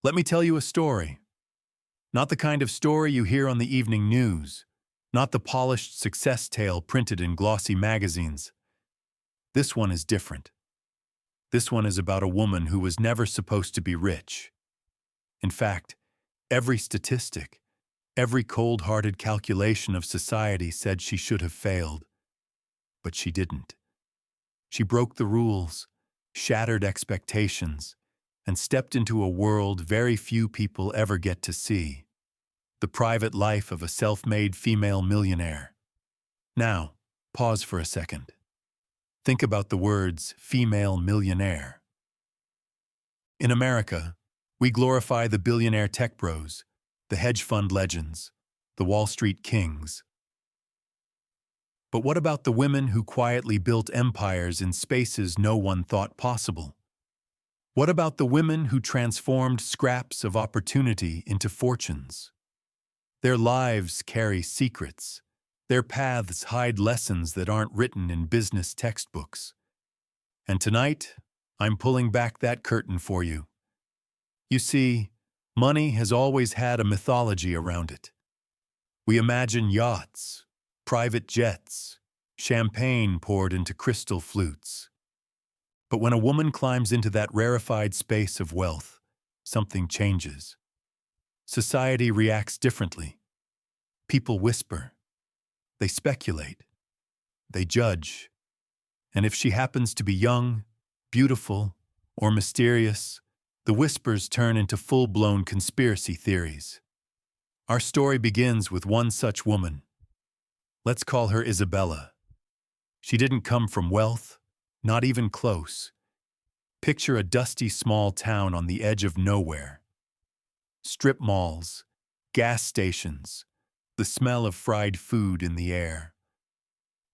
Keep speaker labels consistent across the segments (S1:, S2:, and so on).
S1: Let me tell you a story. Not the kind of story you hear on the evening news, not the polished success tale printed in glossy magazines. This one is different. This one is about a woman who was never supposed to be rich. In fact, every statistic, every cold-hearted calculation of society said she should have failed. But she didn't. She broke the rules, shattered expectations, and stepped into a world very few people ever get to see. The private life of a self-made female millionaire. Now, pause for a second. Think about the words female millionaire. In America, we glorify the billionaire tech bros, the hedge fund legends, the Wall Street kings. But what about the women who quietly built empires in spaces no one thought possible? What about the women who transformed scraps of opportunity into fortunes? Their lives carry secrets. Their paths hide lessons that aren't written in business textbooks. And tonight, I'm pulling back that curtain for you. You see, money has always had a mythology around it. We imagine yachts, private jets, champagne poured into crystal flutes. But when a woman climbs into that rarefied space of wealth, something changes. Society reacts differently. People whisper. They speculate. They judge. And if she happens to be young, beautiful, or mysterious, the whispers turn into full-blown conspiracy theories. Our story begins with one such woman. Let's call her Isabella. She didn't come from wealth, not even close. Picture a dusty small town on the edge of nowhere. Strip malls, gas stations, the smell of fried food in the air.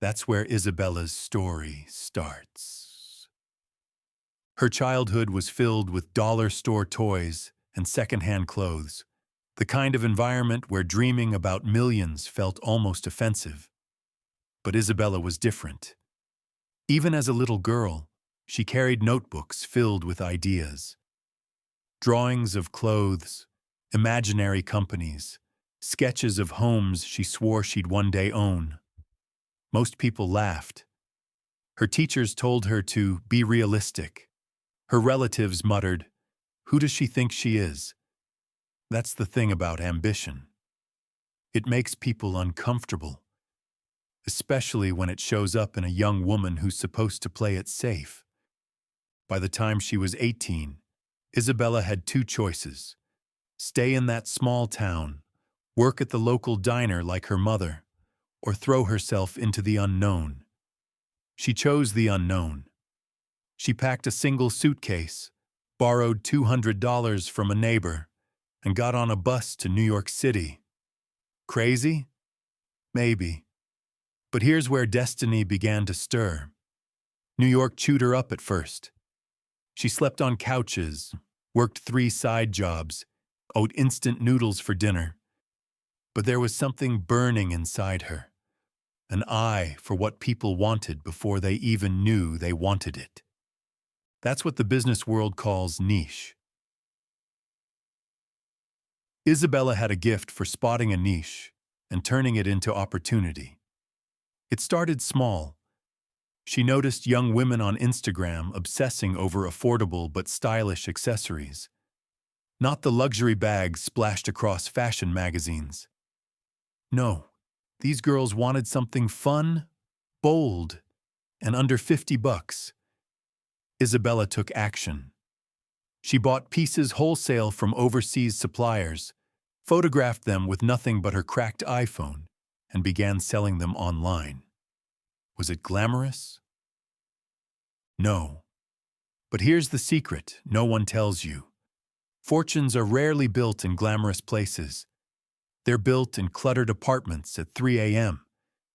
S1: That's where Isabella's story starts. Her childhood was filled with dollar store toys and secondhand clothes, the kind of environment where dreaming about millions felt almost offensive. But Isabella was different. Even as a little girl, she carried notebooks filled with ideas. Drawings of clothes, imaginary companies, sketches of homes she swore she'd one day own. Most people laughed. Her teachers told her to be realistic. Her relatives muttered, "Who does she think she is?" That's the thing about ambition. It makes people uncomfortable, especially when it shows up in a young woman who's supposed to play it safe. By the time she was 18, Isabella had two choices: stay in that small town, work at the local diner like her mother, or throw herself into the unknown. She chose the unknown. She packed a single suitcase, borrowed $200 from a neighbor, and got on a bus to New York City. Crazy? Maybe. But here's where destiny began to stir. New York chewed her up at first. She slept on couches, worked 3 side jobs, ate instant noodles for dinner. But there was something burning inside her, an eye for what people wanted before they even knew they wanted it. That's what the business world calls niche. Isabella had a gift for spotting a niche and turning it into opportunity. It started small. She noticed young women on Instagram obsessing over affordable but stylish accessories. Not the luxury bags splashed across fashion magazines. No, these girls wanted something fun, bold, and under $50. Isabella took action. She bought pieces wholesale from overseas suppliers, photographed them with nothing but her cracked iPhone, and began selling them online. Was it glamorous? No. But here's the secret no one tells you. Fortunes are rarely built in glamorous places. They're built in cluttered apartments at 3 a.m.,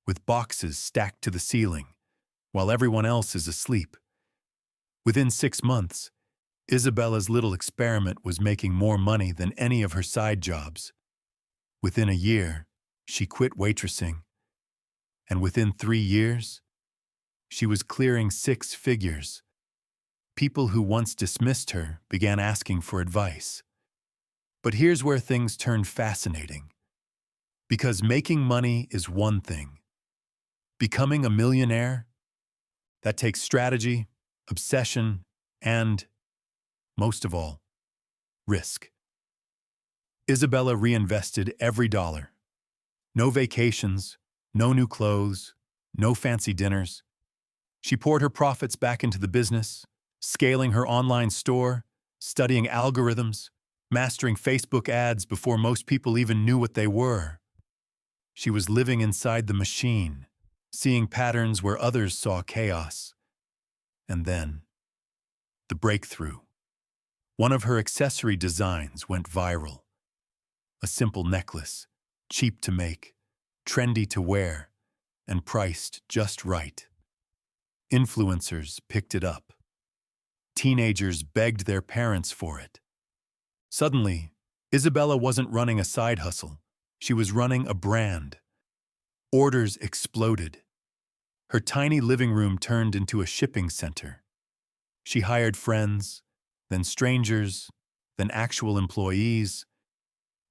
S1: with boxes stacked to the ceiling, while everyone else is asleep. Within 6 months, Isabella's little experiment was making more money than any of her side jobs. Within a year, she quit waitressing. And within 3 years, she was clearing 6 figures. People who once dismissed her began asking for advice. But here's where things turn fascinating. Because making money is one thing. Becoming a millionaire, that takes strategy, obsession, and, most of all, risk. Isabella reinvested every dollar. No vacations, no new clothes, no fancy dinners. She poured her profits back into the business, scaling her online store, studying algorithms, mastering Facebook ads before most people even knew what they were. She was living inside the machine, seeing patterns where others saw chaos. And then, the breakthrough. One of her accessory designs went viral. A simple necklace, cheap to make, trendy to wear, and priced just right. Influencers picked it up. Teenagers begged their parents for it. Suddenly, Isabella wasn't running a side hustle. She was running a brand. Orders exploded. Her tiny living room turned into a shipping center. She hired friends, then strangers, then actual employees.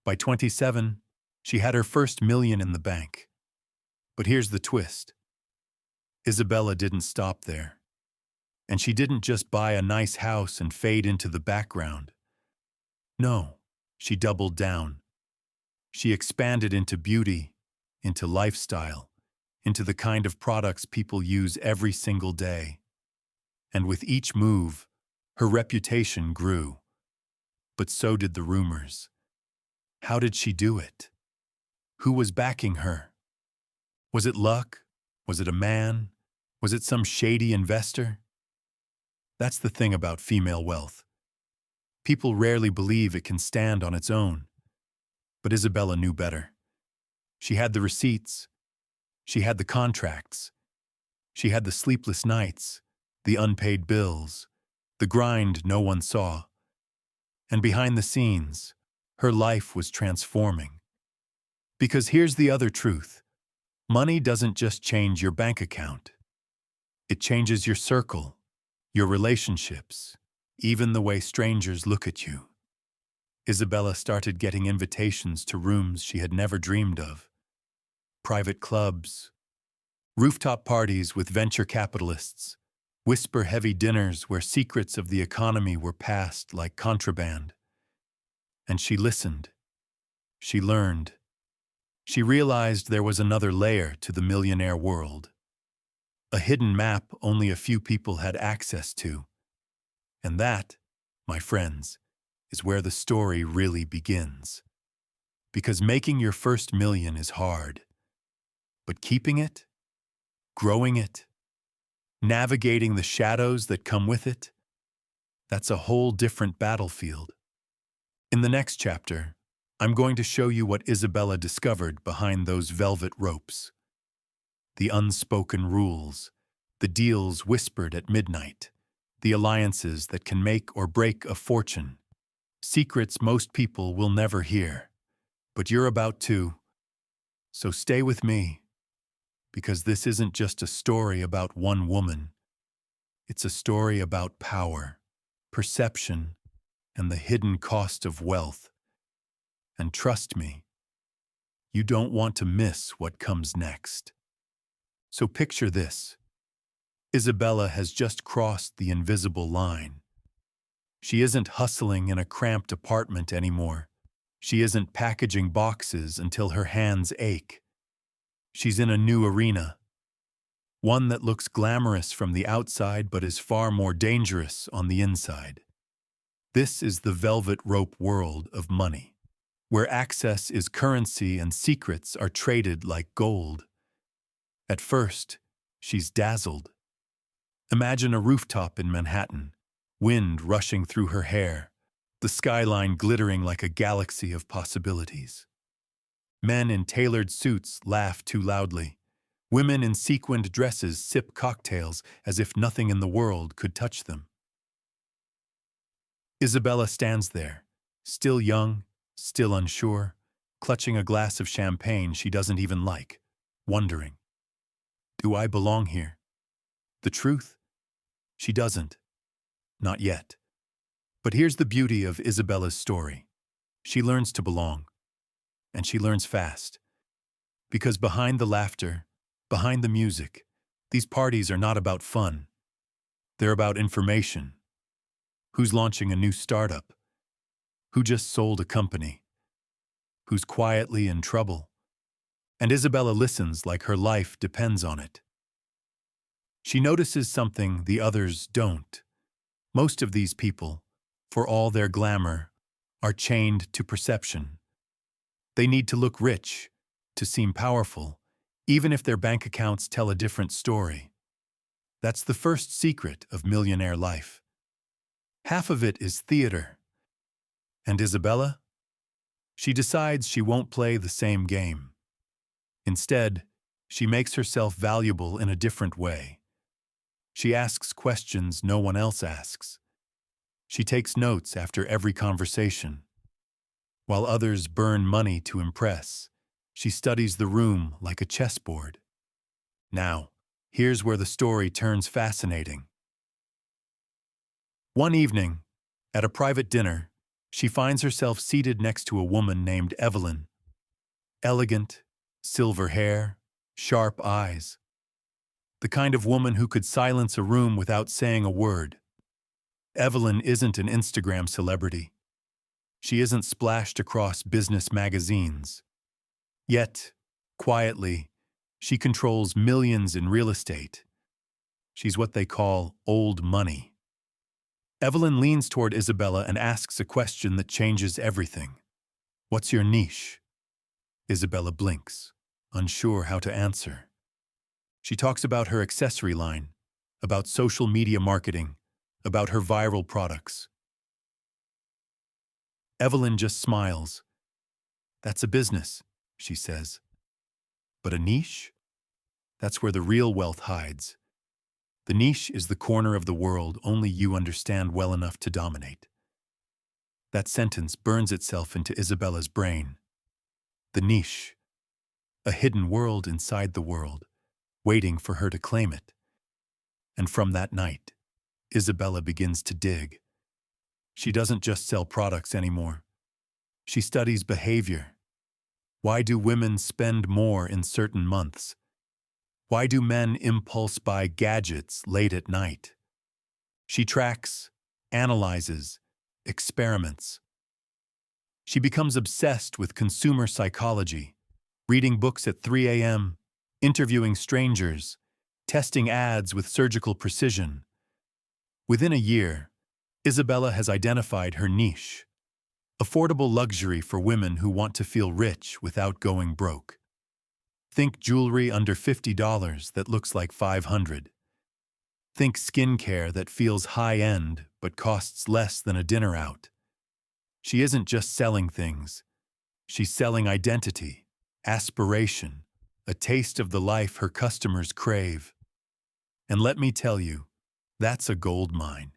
S1: By 27, she had her first million in the bank. But here's the twist. Isabella didn't stop there. And she didn't just buy a nice house and fade into the background. No, she doubled down. She expanded into beauty, into lifestyle, into the kind of products people use every single day. And with each move, her reputation grew. But so did the rumors. How did she do it? Who was backing her? Was it luck? Was it a man? Was it some shady investor? That's the thing about female wealth. People rarely believe it can stand on its own. But Isabella knew better. She had the receipts. She had the contracts. She had the sleepless nights, the unpaid bills, the grind no one saw. And behind the scenes, her life was transforming. Because here's the other truth. Money doesn't just change your bank account. It changes your circle, your relationships, even the way strangers look at you. Isabella started getting invitations to rooms she had never dreamed of. Private clubs, rooftop parties with venture capitalists, whisper-heavy dinners where secrets of the economy were passed like contraband. And she listened. She learned. She realized there was another layer to the millionaire world. A hidden map only a few people had access to. And that, my friends, is where the story really begins. Because making your first million is hard. But keeping it, growing it, navigating the shadows that come with it, that's a whole different battlefield. In the next chapter, I'm going to show you what Isabella discovered behind those velvet ropes. The unspoken rules, the deals whispered at midnight, the alliances that can make or break a fortune, secrets most people will never hear. But you're about to. So stay with me, because this isn't just a story about one woman. It's a story about power, perception, and the hidden cost of wealth. And trust me, you don't want to miss what comes next. So picture this. Isabella has just crossed the invisible line. She isn't hustling in a cramped apartment anymore. She isn't packaging boxes until her hands ache. She's in a new arena. One that looks glamorous from the outside but is far more dangerous on the inside. This is the velvet rope world of money, where access is currency and secrets are traded like gold. At first, she's dazzled. Imagine a rooftop in Manhattan, wind rushing through her hair, the skyline glittering like a galaxy of possibilities. Men in tailored suits laugh too loudly. Women in sequined dresses sip cocktails as if nothing in the world could touch them. Isabella stands there, still young, still unsure, clutching a glass of champagne she doesn't even like, wondering, do I belong here? The truth? She doesn't. Not yet. But here's the beauty of Isabella's story. She learns to belong, and she learns fast. Because behind the laughter, behind the music, these parties are not about fun. They're about information. Who's launching a new startup? Who just sold a company? Who's quietly in trouble? And Isabella listens like her life depends on it. She notices something the others don't. Most of these people, for all their glamour, are chained to perception. They need to look rich, to seem powerful, even if their bank accounts tell a different story. That's the first secret of millionaire life. Half of it is theater. And Isabella? She decides she won't play the same game. Instead, she makes herself valuable in a different way. She asks questions no one else asks. She takes notes after every conversation. While others burn money to impress, she studies the room like a chessboard. Now, here's where the story turns fascinating. One evening, at a private dinner, she finds herself seated next to a woman named Evelyn. Elegant, silver hair, sharp eyes. The kind of woman who could silence a room without saying a word. Evelyn isn't an Instagram celebrity. She isn't splashed across business magazines. Yet, quietly, she controls millions in real estate. She's what they call old money. Evelyn leans toward Isabella and asks a question that changes everything. "What's your niche?" Isabella blinks, unsure how to answer. She talks about her accessory line, about social media marketing, about her viral products. Evelyn just smiles. "That's a business," she says. "But a niche? That's where the real wealth hides. The niche is the corner of the world only you understand well enough to dominate." That sentence burns itself into Isabella's brain. The niche. A hidden world inside the world, waiting for her to claim it. And from that night, Isabella begins to dig. She doesn't just sell products anymore. She studies behavior. Why do women spend more in certain months? Why do men impulse buy gadgets late at night? She tracks, analyzes, experiments. She becomes obsessed with consumer psychology, reading books at 3 a.m., interviewing strangers, testing ads with surgical precision. Within a year, Isabella has identified her niche. Affordable luxury for women who want to feel rich without going broke. Think jewelry under $50 that looks like $500. Think skincare that feels high-end but costs less than a dinner out. She isn't just selling things. She's selling identity, aspiration, a taste of the life her customers crave. And let me tell you, that's a gold mine.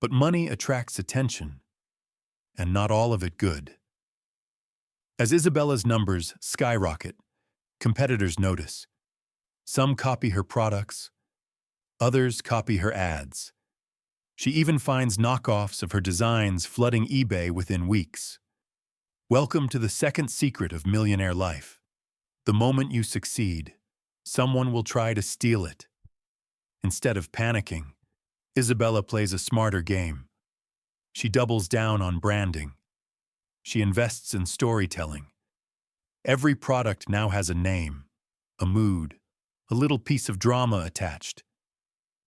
S1: But money attracts attention, and not all of it good. As Isabella's numbers skyrocket, competitors notice. Some copy her products, others copy her ads. She even finds knockoffs of her designs flooding eBay within weeks. Welcome to the second secret of millionaire life. The moment you succeed, someone will try to steal it. Instead of panicking, Isabella plays a smarter game. She doubles down on branding. She invests in storytelling. Every product now has a name, a mood, a little piece of drama attached.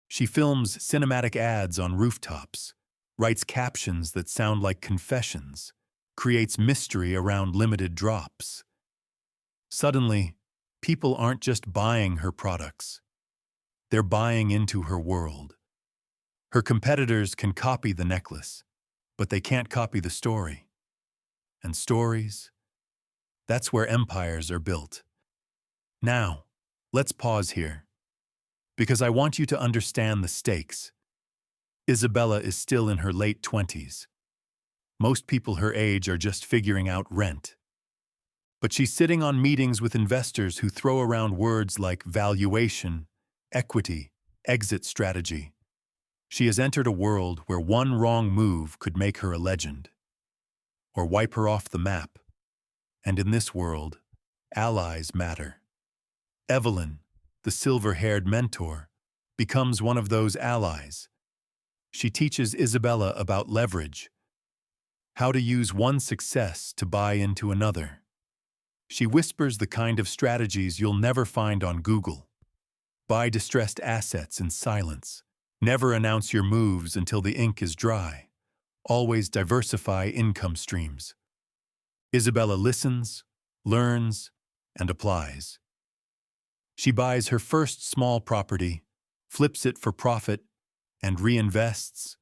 S1: She films cinematic ads on rooftops, writes captions that sound like confessions, creates mystery around limited drops. Suddenly, people aren't just buying her products. They're buying into her world. Her competitors can copy the necklace, but they can't copy the story. And stories? That's where empires are built. Now, let's pause here, because I want you to understand the stakes. Isabella is still in her late 20s. Most people her age are just figuring out rent. But she's sitting on meetings with investors who throw around words like valuation, equity, exit strategy. She has entered a world where one wrong move could make her a legend. or wipe her off the map. And in this world, allies matter. Evelyn, the silver-haired mentor, becomes one of those allies. She teaches Isabella about leverage, how to use one success to buy into another. She whispers the kind of strategies you'll never find on Google. Buy distressed assets in silence. Never announce your moves until the ink is dry. Always diversify income streams. Isabella listens, learns, and applies. She buys her first small property, flips it for profit, and reinvests.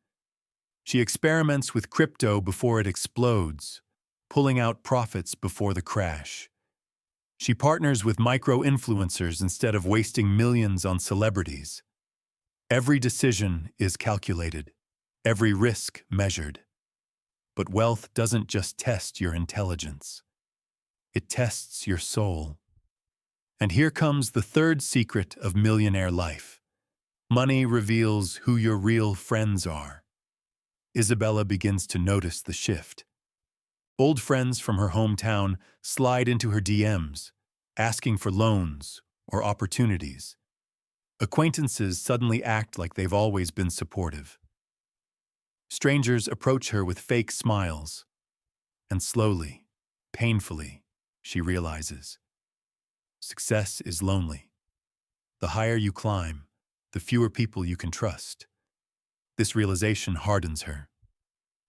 S1: She experiments with crypto before it explodes, pulling out profits before the crash. She partners with micro-influencers instead of wasting millions on celebrities. Every decision is calculated, every risk measured. But wealth doesn't just test your intelligence. It tests your soul. And here comes the third secret of millionaire life. Money reveals who your real friends are. Isabella begins to notice the shift. Old friends from her hometown slide into her DMs, asking for loans or opportunities. Acquaintances suddenly act like they've always been supportive. Strangers approach her with fake smiles. And slowly, painfully, she realizes, success is lonely. The higher you climb, the fewer people you can trust. This realization hardens her.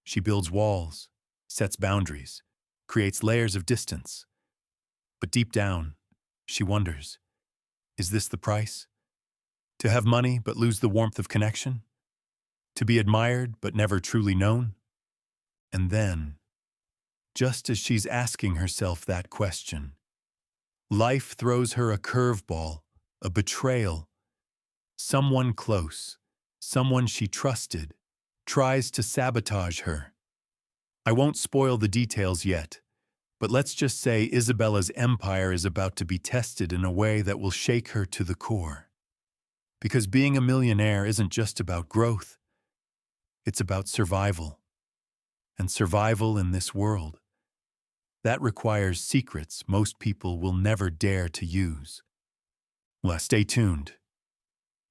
S1: She builds walls, sets boundaries, creates layers of distance. But deep down, she wonders, is this the price? To have money but lose the warmth of connection? To be admired but never truly known? And then, just as she's asking herself that question, life throws her a curveball, a betrayal. Someone close, someone she trusted, tries to sabotage her. I won't spoil the details yet, but let's just say Isabella's empire is about to be tested in a way that will shake her to the core. Because being a millionaire isn't just about growth, it's about survival. And survival in this world, that requires secrets most people will never dare to use. Well, stay tuned,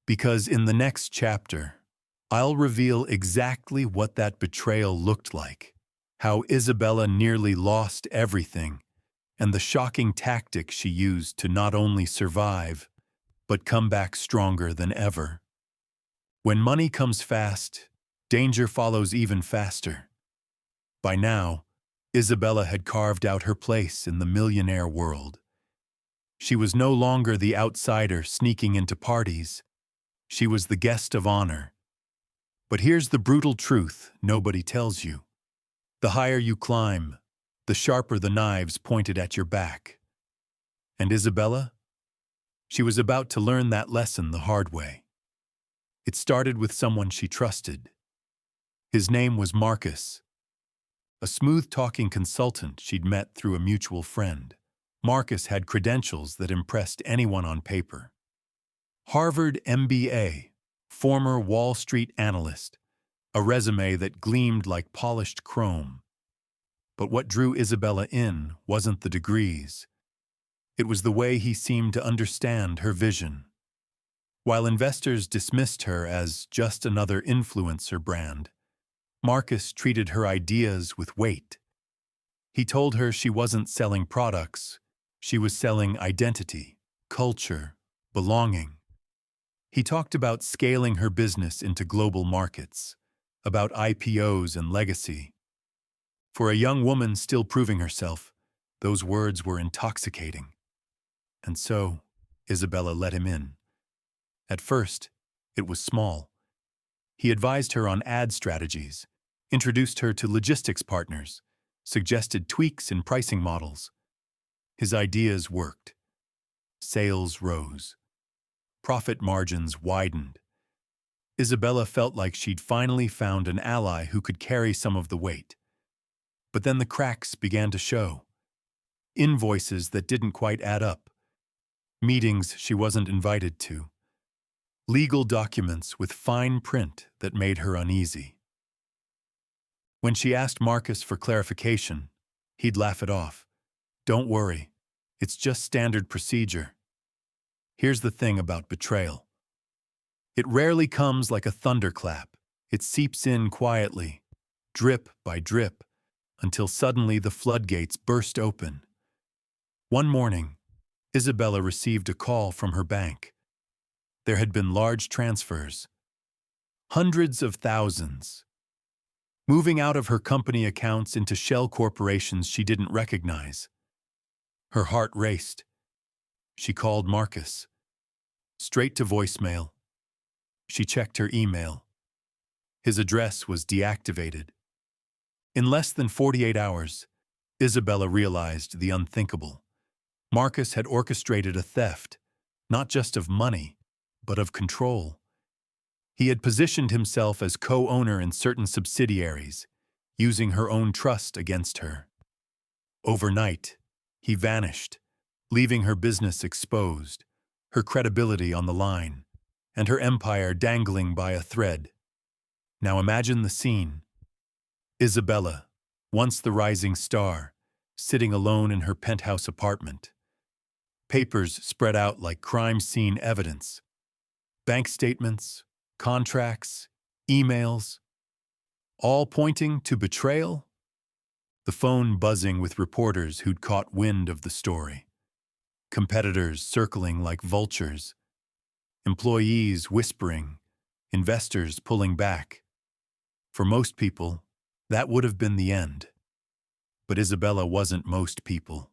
S1: because in the next chapter, I'll reveal exactly what that betrayal looked like, how Isabella nearly lost everything, and the shocking tactic she used to not only survive, but come back stronger than ever. When money comes fast, danger follows even faster. By now, Isabella had carved out her place in the millionaire world. She was no longer the outsider sneaking into parties. She was the guest of honor. But here's the brutal truth nobody tells you. The higher you climb, the sharper the knives pointed at your back. And Isabella? She was about to learn that lesson the hard way. It started with someone she trusted. His name was Marcus, a smooth-talking consultant she'd met through a mutual friend. Marcus had credentials that impressed anyone on paper. Harvard MBA, former Wall Street analyst, a resume that gleamed like polished chrome. But what drew Isabella in wasn't the degrees. It was the way he seemed to understand her vision. While investors dismissed her as just another influencer brand, Marcus treated her ideas with weight. He told her she wasn't selling products, she was selling identity, culture, belonging. He talked about scaling her business into global markets, about IPOs and legacy. For a young woman still proving herself, those words were intoxicating. And so, Isabella let him in. At first, it was small. He advised her on ad strategies, introduced her to logistics partners, suggested tweaks in pricing models. His ideas worked. Sales rose. Profit margins widened. Isabella felt like she'd finally found an ally who could carry some of the weight. But then the cracks began to show. Invoices that didn't quite add up. Meetings she wasn't invited to. Legal documents with fine print that made her uneasy. When she asked Marcus for clarification, He'd laugh it off. Don't worry, it's just standard procedure. Here's the thing about betrayal. It rarely comes like a thunderclap. It seeps in quietly, drip by drip, until suddenly the floodgates burst open. One morning, Isabella received a call from her bank. There had been large transfers, hundreds of thousands, moving out of her company accounts into shell corporations she didn't recognize. Her heart raced. She called Marcus. Straight to voicemail. She checked her email. His address was deactivated. In less than 48 hours, Isabella realized the unthinkable. Marcus had orchestrated a theft, not just of money, but of control. He had positioned himself as co-owner in certain subsidiaries, using her own trust against her. Overnight, he vanished, leaving her business exposed, her credibility on the line, and her empire dangling by a thread. Now imagine the scene. Isabella, once the rising star, sitting alone in her penthouse apartment. Papers spread out like crime scene evidence. Bank statements, contracts, emails, all pointing to betrayal. The phone buzzing with reporters who'd caught wind of the story. Competitors circling like vultures. Employees whispering, investors pulling back. For most people, that would have been the end. But Isabella wasn't most people.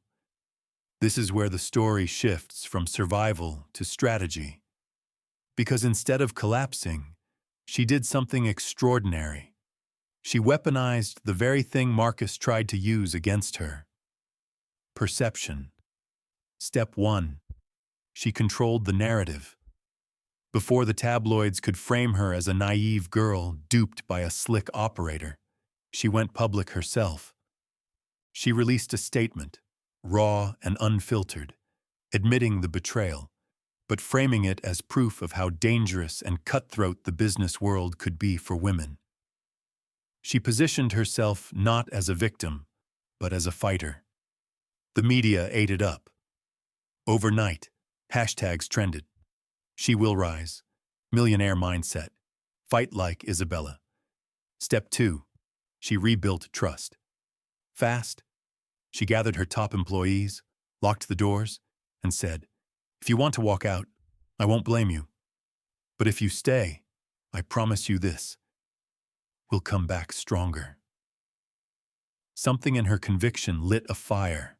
S1: This is where the story shifts from survival to strategy. Because instead of collapsing, she did something extraordinary. She weaponized the very thing Marcus tried to use against her. Perception. Step 1. She controlled the narrative. Before the tabloids could frame her as a naive girl duped by a slick operator, she went public herself. She released a statement, raw and unfiltered, admitting the betrayal, but framing it as proof of how dangerous and cutthroat the business world could be for women. She positioned herself not as a victim, but as a fighter. The media ate it up. Overnight, hashtags trended. She will rise. Millionaire mindset. Fight like Isabella. Step 2. She rebuilt trust. Fast. She gathered her top employees, locked the doors, and said, "If you want to walk out, I won't blame you. But if you stay, I promise you this. We'll come back stronger." Something in her conviction lit a fire.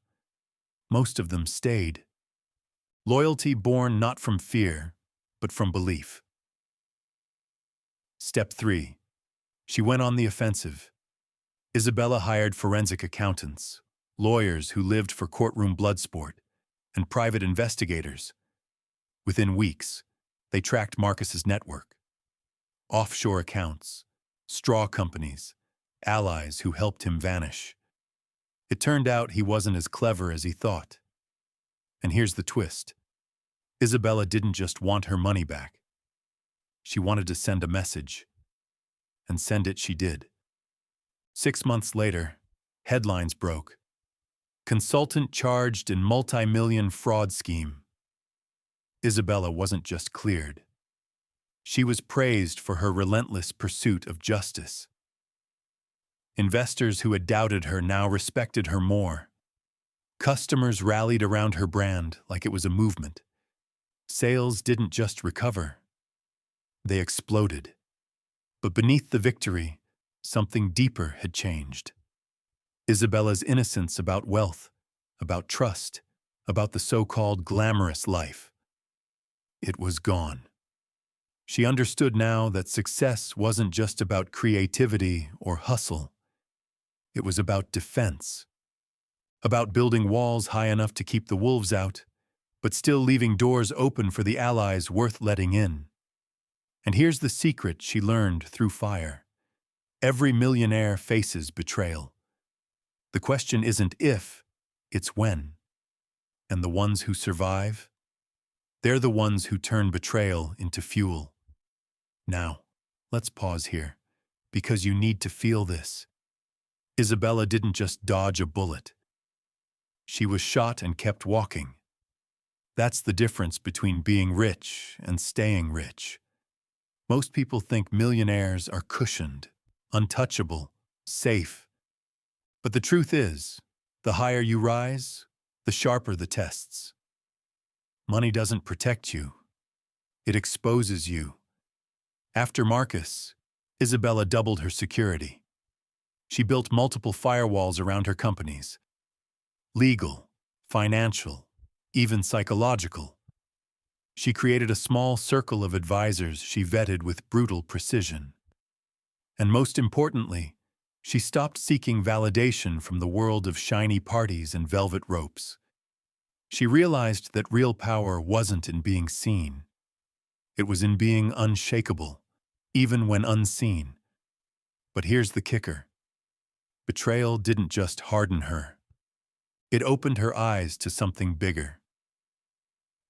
S1: Most of them stayed. Loyalty born not from fear, but from belief. Step 3. She went on the offensive. Isabella hired forensic accountants, lawyers who lived for courtroom bloodsport, and private investigators. Within weeks, they tracked Marcus's network. Offshore accounts, straw companies, allies who helped him vanish. It turned out he wasn't as clever as he thought. And here's the twist. Isabella didn't just want her money back. She wanted to send a message. And send it she did. 6 months later, headlines broke. Consultant charged in multi-million fraud scheme. Isabella wasn't just cleared. She was praised for her relentless pursuit of justice. Investors who had doubted her now respected her more. Customers rallied around her brand like it was a movement. Sales didn't just recover. They exploded. But beneath the victory, something deeper had changed. Isabella's innocence about wealth, about trust, about the so-called glamorous life. It was gone. She understood now that success wasn't just about creativity or hustle. It was about defense. About building walls high enough to keep the wolves out, but still leaving doors open for the allies worth letting in. And here's the secret she learned through fire. Every millionaire faces betrayal. The question isn't if, it's when. And the ones who survive? They're the ones who turn betrayal into fuel. Now, let's pause here, because you need to feel this. Isabella didn't just dodge a bullet. She was shot and kept walking. That's the difference between being rich and staying rich. Most people think millionaires are cushioned, untouchable, safe. But the truth is, the higher you rise, the sharper the tests. Money doesn't protect you. It exposes you. After Marcus, Isabella doubled her security. She built multiple firewalls around her companies. Legal, financial, even psychological. She created a small circle of advisors she vetted with brutal precision. And most importantly, she stopped seeking validation from the world of shiny parties and velvet ropes. She realized that real power wasn't in being seen. It was in being unshakable, even when unseen. But here's the kicker. Betrayal didn't just harden her. It opened her eyes to something bigger.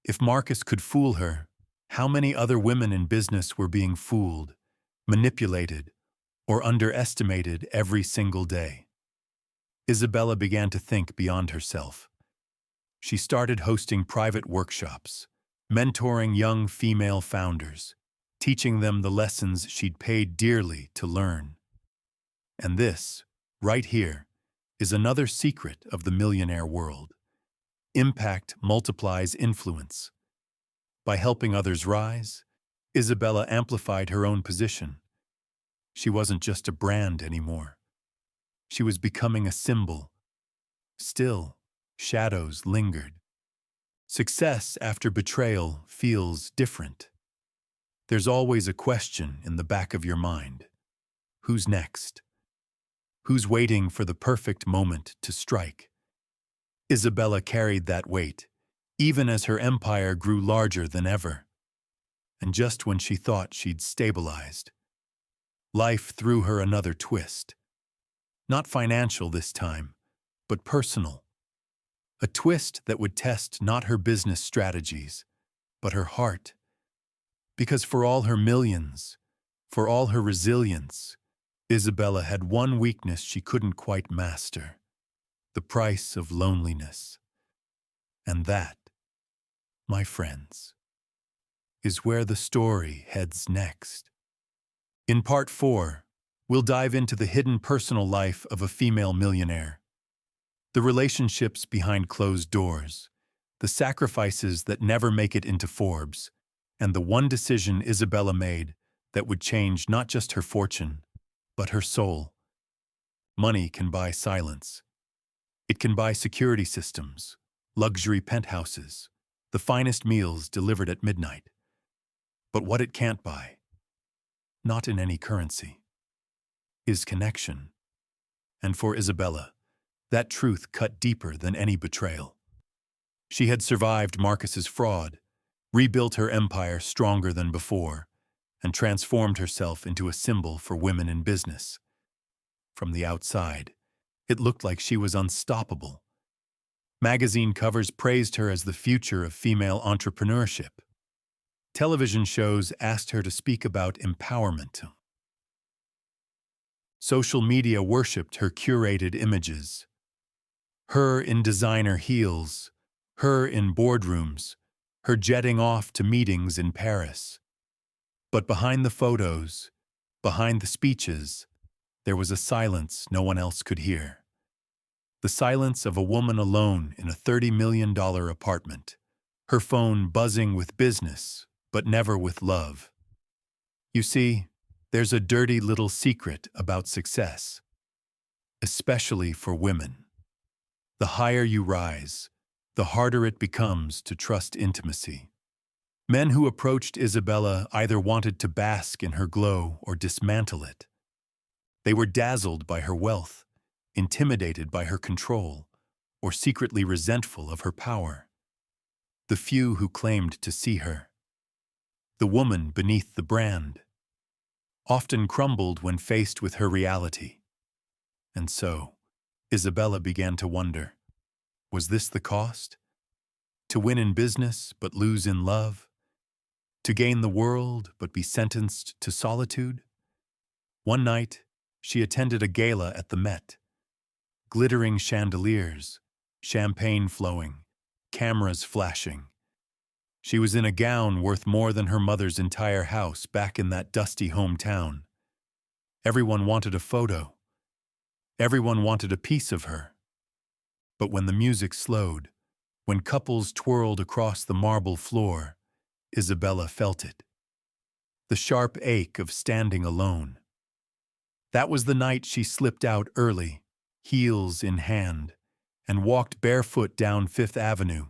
S1: If Marcus could fool her, how many other women in business were being fooled, manipulated, or underestimated every single day? Isabella began to think beyond herself. She started hosting private workshops, mentoring young female founders, teaching them the lessons she'd paid dearly to learn. And this, right here, is another secret of the millionaire world. Impact multiplies influence. By helping others rise, Isabella amplified her own position. She wasn't just a brand anymore. She was becoming a symbol. Still, shadows lingered. Success after betrayal feels different. There's always a question in the back of your mind. Who's next? Who's waiting for the perfect moment to strike? Isabella carried that weight, even as her empire grew larger than ever. And just when she thought she'd stabilized, life threw her another twist. Not financial this time, but personal. A twist that would test not her business strategies, but her heart. Because for all her millions, for all her resilience, Isabella had one weakness she couldn't quite master: the price of loneliness. And that, my friends, is where the story heads next. In Part 4, we'll dive into the hidden personal life of a female millionaire. The relationships behind closed doors, the sacrifices that never make it into Forbes, and the one decision Isabella made that would change not just her fortune, but her soul. Money can buy silence. It can buy security systems, luxury penthouses, the finest meals delivered at midnight. But what it can't buy, not in any currency, is connection. And for Isabella, that truth cut deeper than any betrayal. She had survived Marcus's fraud, rebuilt her empire stronger than before, and transformed herself into a symbol for women in business. From the outside, it looked like she was unstoppable. Magazine covers praised her as the future of female entrepreneurship. Television shows asked her to speak about empowerment. Social media worshipped her curated images. Her in designer heels, her in boardrooms, her jetting off to meetings in Paris. But behind the photos, behind the speeches, there was a silence no one else could hear. The silence of a woman alone in a $30 million apartment, her phone buzzing with business, but never with love. You see, there's a dirty little secret about success, especially for women. The higher you rise, the harder it becomes to trust intimacy. Men who approached Isabella either wanted to bask in her glow or dismantle it. They were dazzled by her wealth, intimidated by her control, or secretly resentful of her power. The few who claimed to see her, the woman beneath the brand, often crumbled when faced with her reality. And so, Isabella began to wonder, was this the cost? To win in business but lose in love? To gain the world but be sentenced to solitude? One night, she attended a gala at the Met. Glittering chandeliers, champagne flowing, cameras flashing. She was in a gown worth more than her mother's entire house back in that dusty hometown. Everyone wanted a photo. Everyone wanted a piece of her. But when the music slowed, when couples twirled across the marble floor, Isabella felt it. The sharp ache of standing alone. That was the night she slipped out early, heels in hand, and walked barefoot down Fifth Avenue.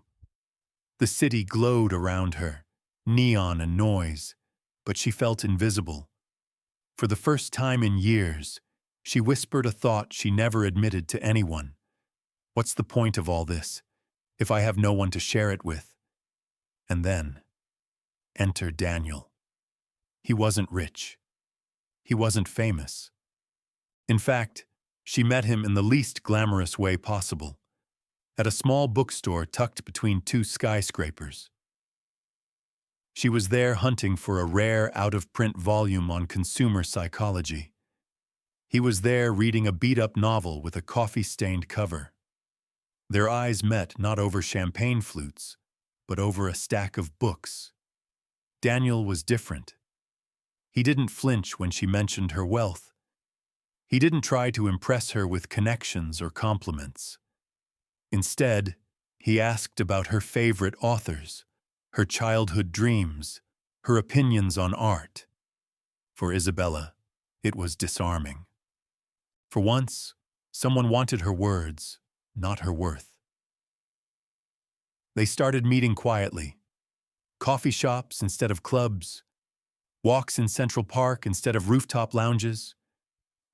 S1: The city glowed around her, neon and noise, but she felt invisible. For the first time in years, she whispered a thought she never admitted to anyone. What's the point of all this, if I have no one to share it with? And then, enter Daniel. He wasn't rich. He wasn't famous. In fact, she met him in the least glamorous way possible, at a small bookstore tucked between two skyscrapers. She was there hunting for a rare, out-of-print volume on consumer psychology. He was there reading a beat-up novel with a coffee-stained cover. Their eyes met not over champagne flutes, but over a stack of books. Daniel was different. He didn't flinch when she mentioned her wealth. He didn't try to impress her with connections or compliments. Instead, he asked about her favorite authors, her childhood dreams, her opinions on art. For Isabella, it was disarming. For once, someone wanted her words, not her worth. They started meeting quietly. Coffee shops instead of clubs, walks in Central Park instead of rooftop lounges,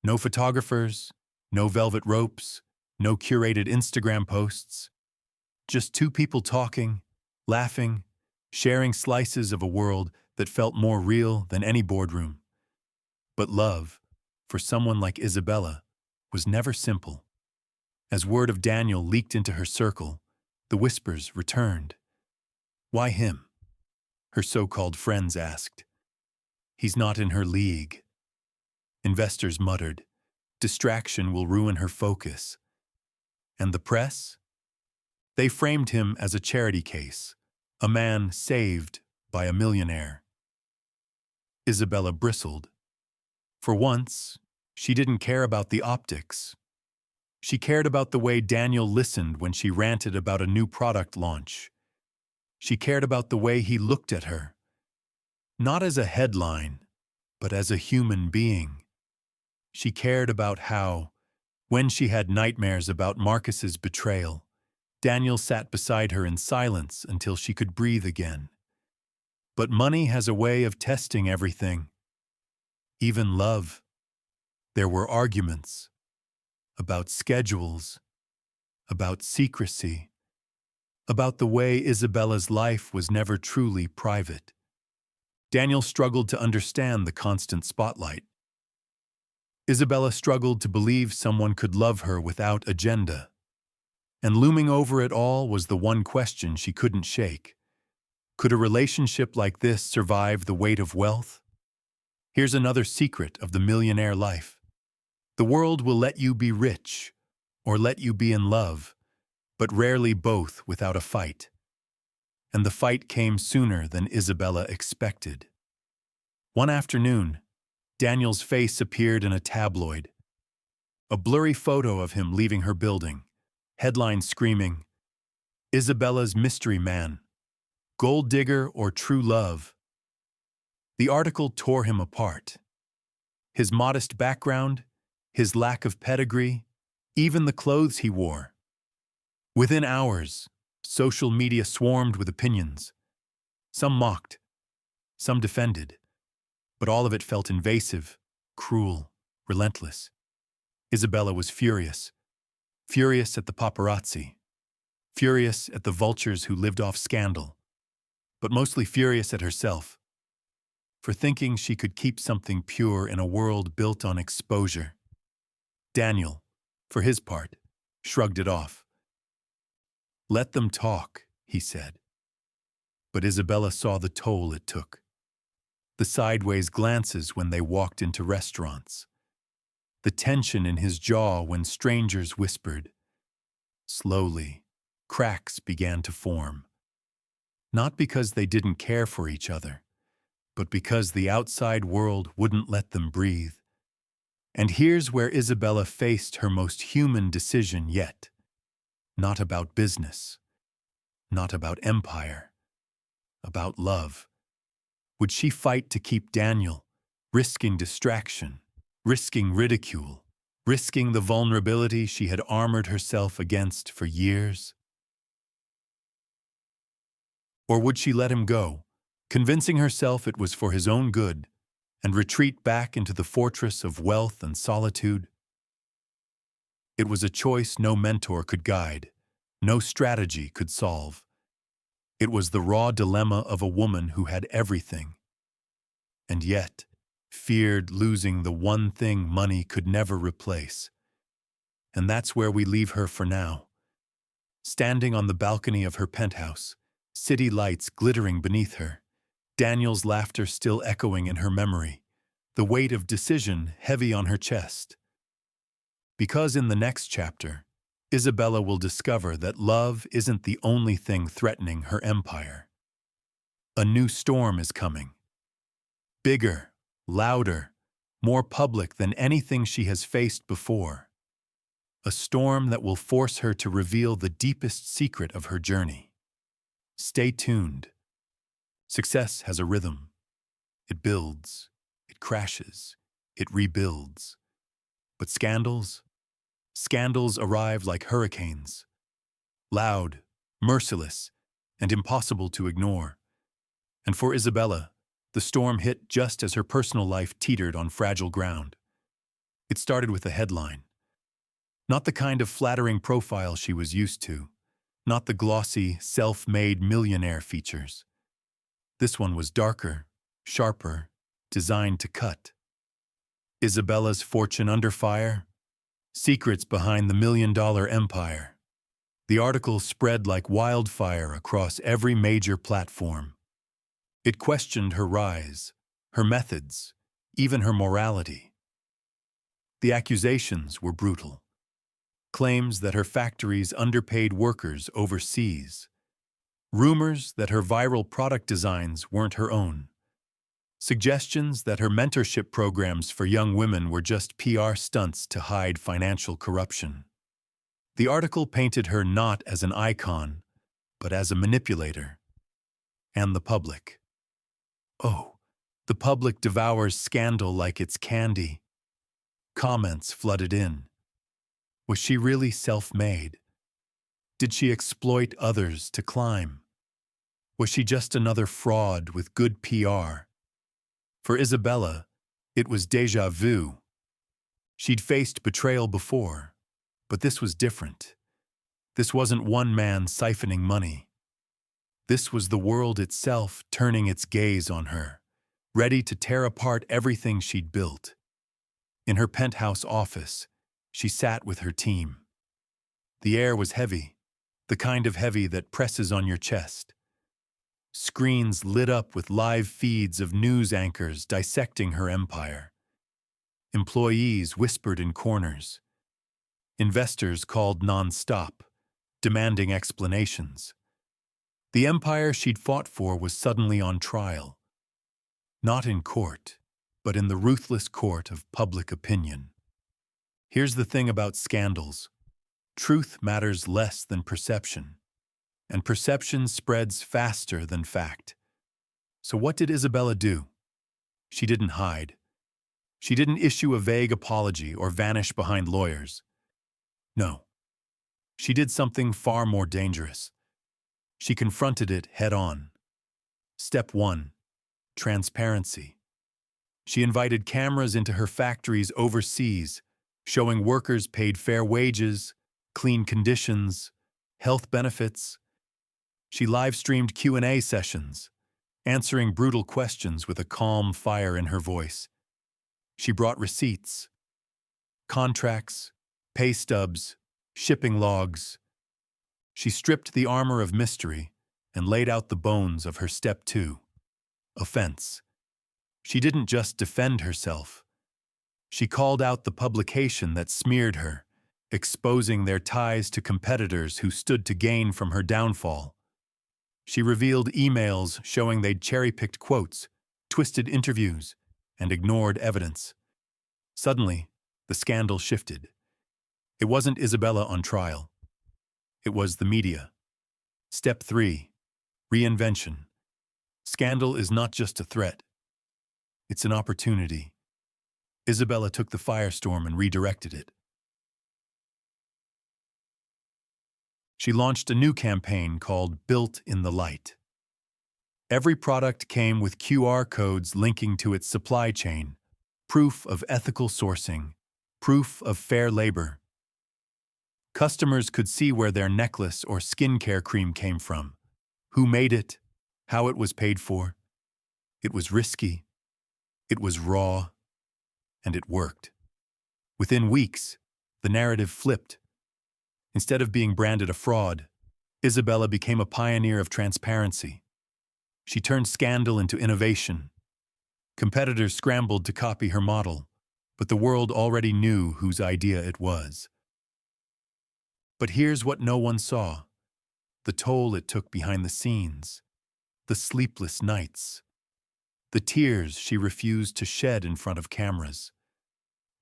S1: no photographers, no velvet ropes, no curated Instagram posts. Just two people talking, laughing, sharing slices of a world that felt more real than any boardroom. But love, for someone like Isabella, was never simple. As word of Daniel leaked into her circle, the whispers returned. Why him? Her so-called friends asked. He's not in her league. Investors muttered, distraction will ruin her focus. And the press? They framed him as a charity case, a man saved by a millionaire. Isabella bristled. For once, she didn't care about the optics. She cared about the way Daniel listened when she ranted about a new product launch. She cared about the way he looked at her, not as a headline, but as a human being. She cared about how, when she had nightmares about Marcus's betrayal, Daniel sat beside her in silence until she could breathe again. But money has a way of testing everything, even love. There were arguments about schedules, about secrecy, about the way Isabella's life was never truly private. Daniel struggled to understand the constant spotlight. Isabella struggled to believe someone could love her without agenda. And looming over it all was the one question she couldn't shake. Could a relationship like this survive the weight of wealth? Here's another secret of the millionaire life. The world will let you be rich, or let you be in love, but rarely both without a fight. And the fight came sooner than Isabella expected. One afternoon, Daniel's face appeared in a tabloid. A blurry photo of him leaving her building, headline screaming, Isabella's mystery man, gold digger or true love. The article tore him apart. His modest background, his lack of pedigree, even the clothes he wore. Within hours, social media swarmed with opinions. Some mocked, some defended, but all of it felt invasive, cruel, relentless. Isabella was furious. Furious at the paparazzi. Furious at the vultures who lived off scandal. But mostly furious at herself, for thinking she could keep something pure in a world built on exposure. Daniel, for his part, shrugged it off. Let them talk, he said. But Isabella saw the toll it took. The sideways glances when they walked into restaurants. The tension in his jaw when strangers whispered, slowly, cracks began to form. Not because they didn't care for each other, but because the outside world wouldn't let them breathe. And here's where Isabella faced her most human decision yet. Not about business, not about empire, about love. Would she fight to keep Daniel, risking distraction, risking ridicule, risking the vulnerability she had armored herself against for years? Or would she let him go, convincing herself it was for his own good, and retreat back into the fortress of wealth and solitude? It was a choice no mentor could guide, no strategy could solve. It was the raw dilemma of a woman who had everything, and yet feared losing the one thing money could never replace. And that's where we leave her for now. Standing on the balcony of her penthouse, city lights glittering beneath her, Daniel's laughter still echoing in her memory, the weight of decision heavy on her chest. Because in the next chapter, Isabella will discover that love isn't the only thing threatening her empire. A new storm is coming. Bigger, louder, more public than anything she has faced before. A storm that will force her to reveal the deepest secret of her journey. Stay tuned. Success has a rhythm. It builds, it crashes, it rebuilds. But scandals? Scandals arrive like hurricanes. Loud, merciless, and impossible to ignore. And for Isabella, the storm hit just as her personal life teetered on fragile ground. It started with a headline. Not the kind of flattering profile she was used to. Not the glossy, self-made millionaire features. This one was darker, sharper, designed to cut. Isabella's fortune under fire? Secrets behind the million-dollar empire. The article spread like wildfire across every major platform. It questioned her rise, her methods, even her morality. The accusations were brutal. Claims that her factories underpaid workers overseas. Rumors that her viral product designs weren't her own. Suggestions that her mentorship programs for young women were just PR stunts to hide financial corruption. The article painted her not as an icon, but as a manipulator. And the public. Oh, the public devours scandal like it's candy. Comments flooded in. Was she really self-made? Did she exploit others to climb? Was she just another fraud with good PR? For Isabella, it was déjà vu. She'd faced betrayal before, but this was different. This wasn't one man siphoning money. This was the world itself turning its gaze on her, ready to tear apart everything she'd built. In her penthouse office, she sat with her team. The air was heavy, the kind of heavy that presses on your chest. Screens lit up with live feeds of news anchors dissecting her empire. Employees whispered in corners. Investors called non-stop, demanding explanations. The empire she'd fought for was suddenly on trial. Not in court, but in the ruthless court of public opinion. Here's the thing about scandals. Truth matters less than perception. And perception spreads faster than fact. So what did Isabella do? She didn't hide. She didn't issue a vague apology or vanish behind lawyers. No. She did something far more dangerous. She confronted it head-on. Step 1. Transparency. She invited cameras into her factories overseas, showing workers paid fair wages, clean conditions, health benefits. She live-streamed Q&A sessions, answering brutal questions with a calm fire in her voice. She brought receipts, contracts, pay stubs, shipping logs. She stripped the armor of mystery and laid out the bones of her step 2, offense. She didn't just defend herself. She called out the publication that smeared her, exposing their ties to competitors who stood to gain from her downfall. She revealed emails showing they'd cherry-picked quotes, twisted interviews, and ignored evidence. Suddenly, the scandal shifted. It wasn't Isabella on trial. It was the media. Step 3. Reinvention. Scandal is not just a threat. It's an opportunity. Isabella took the firestorm and redirected it. She launched a new campaign called Built in the Light. Every product came with QR codes linking to its supply chain, proof of ethical sourcing, proof of fair labor. Customers could see where their necklace or skincare cream came from, who made it, how it was paid for. It was risky, it was raw, and it worked. Within weeks, the narrative flipped. Instead of being branded a fraud, Isabella became a pioneer of transparency. She turned scandal into innovation. Competitors scrambled to copy her model, but the world already knew whose idea it was. But here's what no one saw: the toll it took behind the scenes, the sleepless nights, the tears she refused to shed in front of cameras,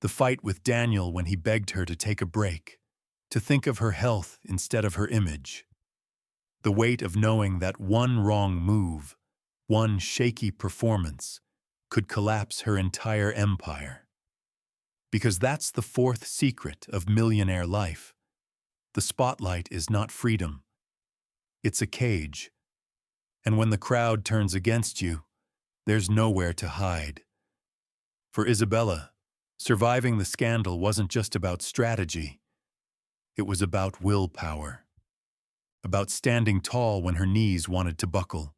S1: the fight with Daniel when he begged her to take a break, to think of her health instead of her image, the weight of knowing that one wrong move, one shaky performance, could collapse her entire empire. Because that's the fourth secret of millionaire life. The spotlight is not freedom. It's a cage. And when the crowd turns against you, there's nowhere to hide. For Isabella, surviving the scandal wasn't just about strategy. It was about willpower. About standing tall when her knees wanted to buckle.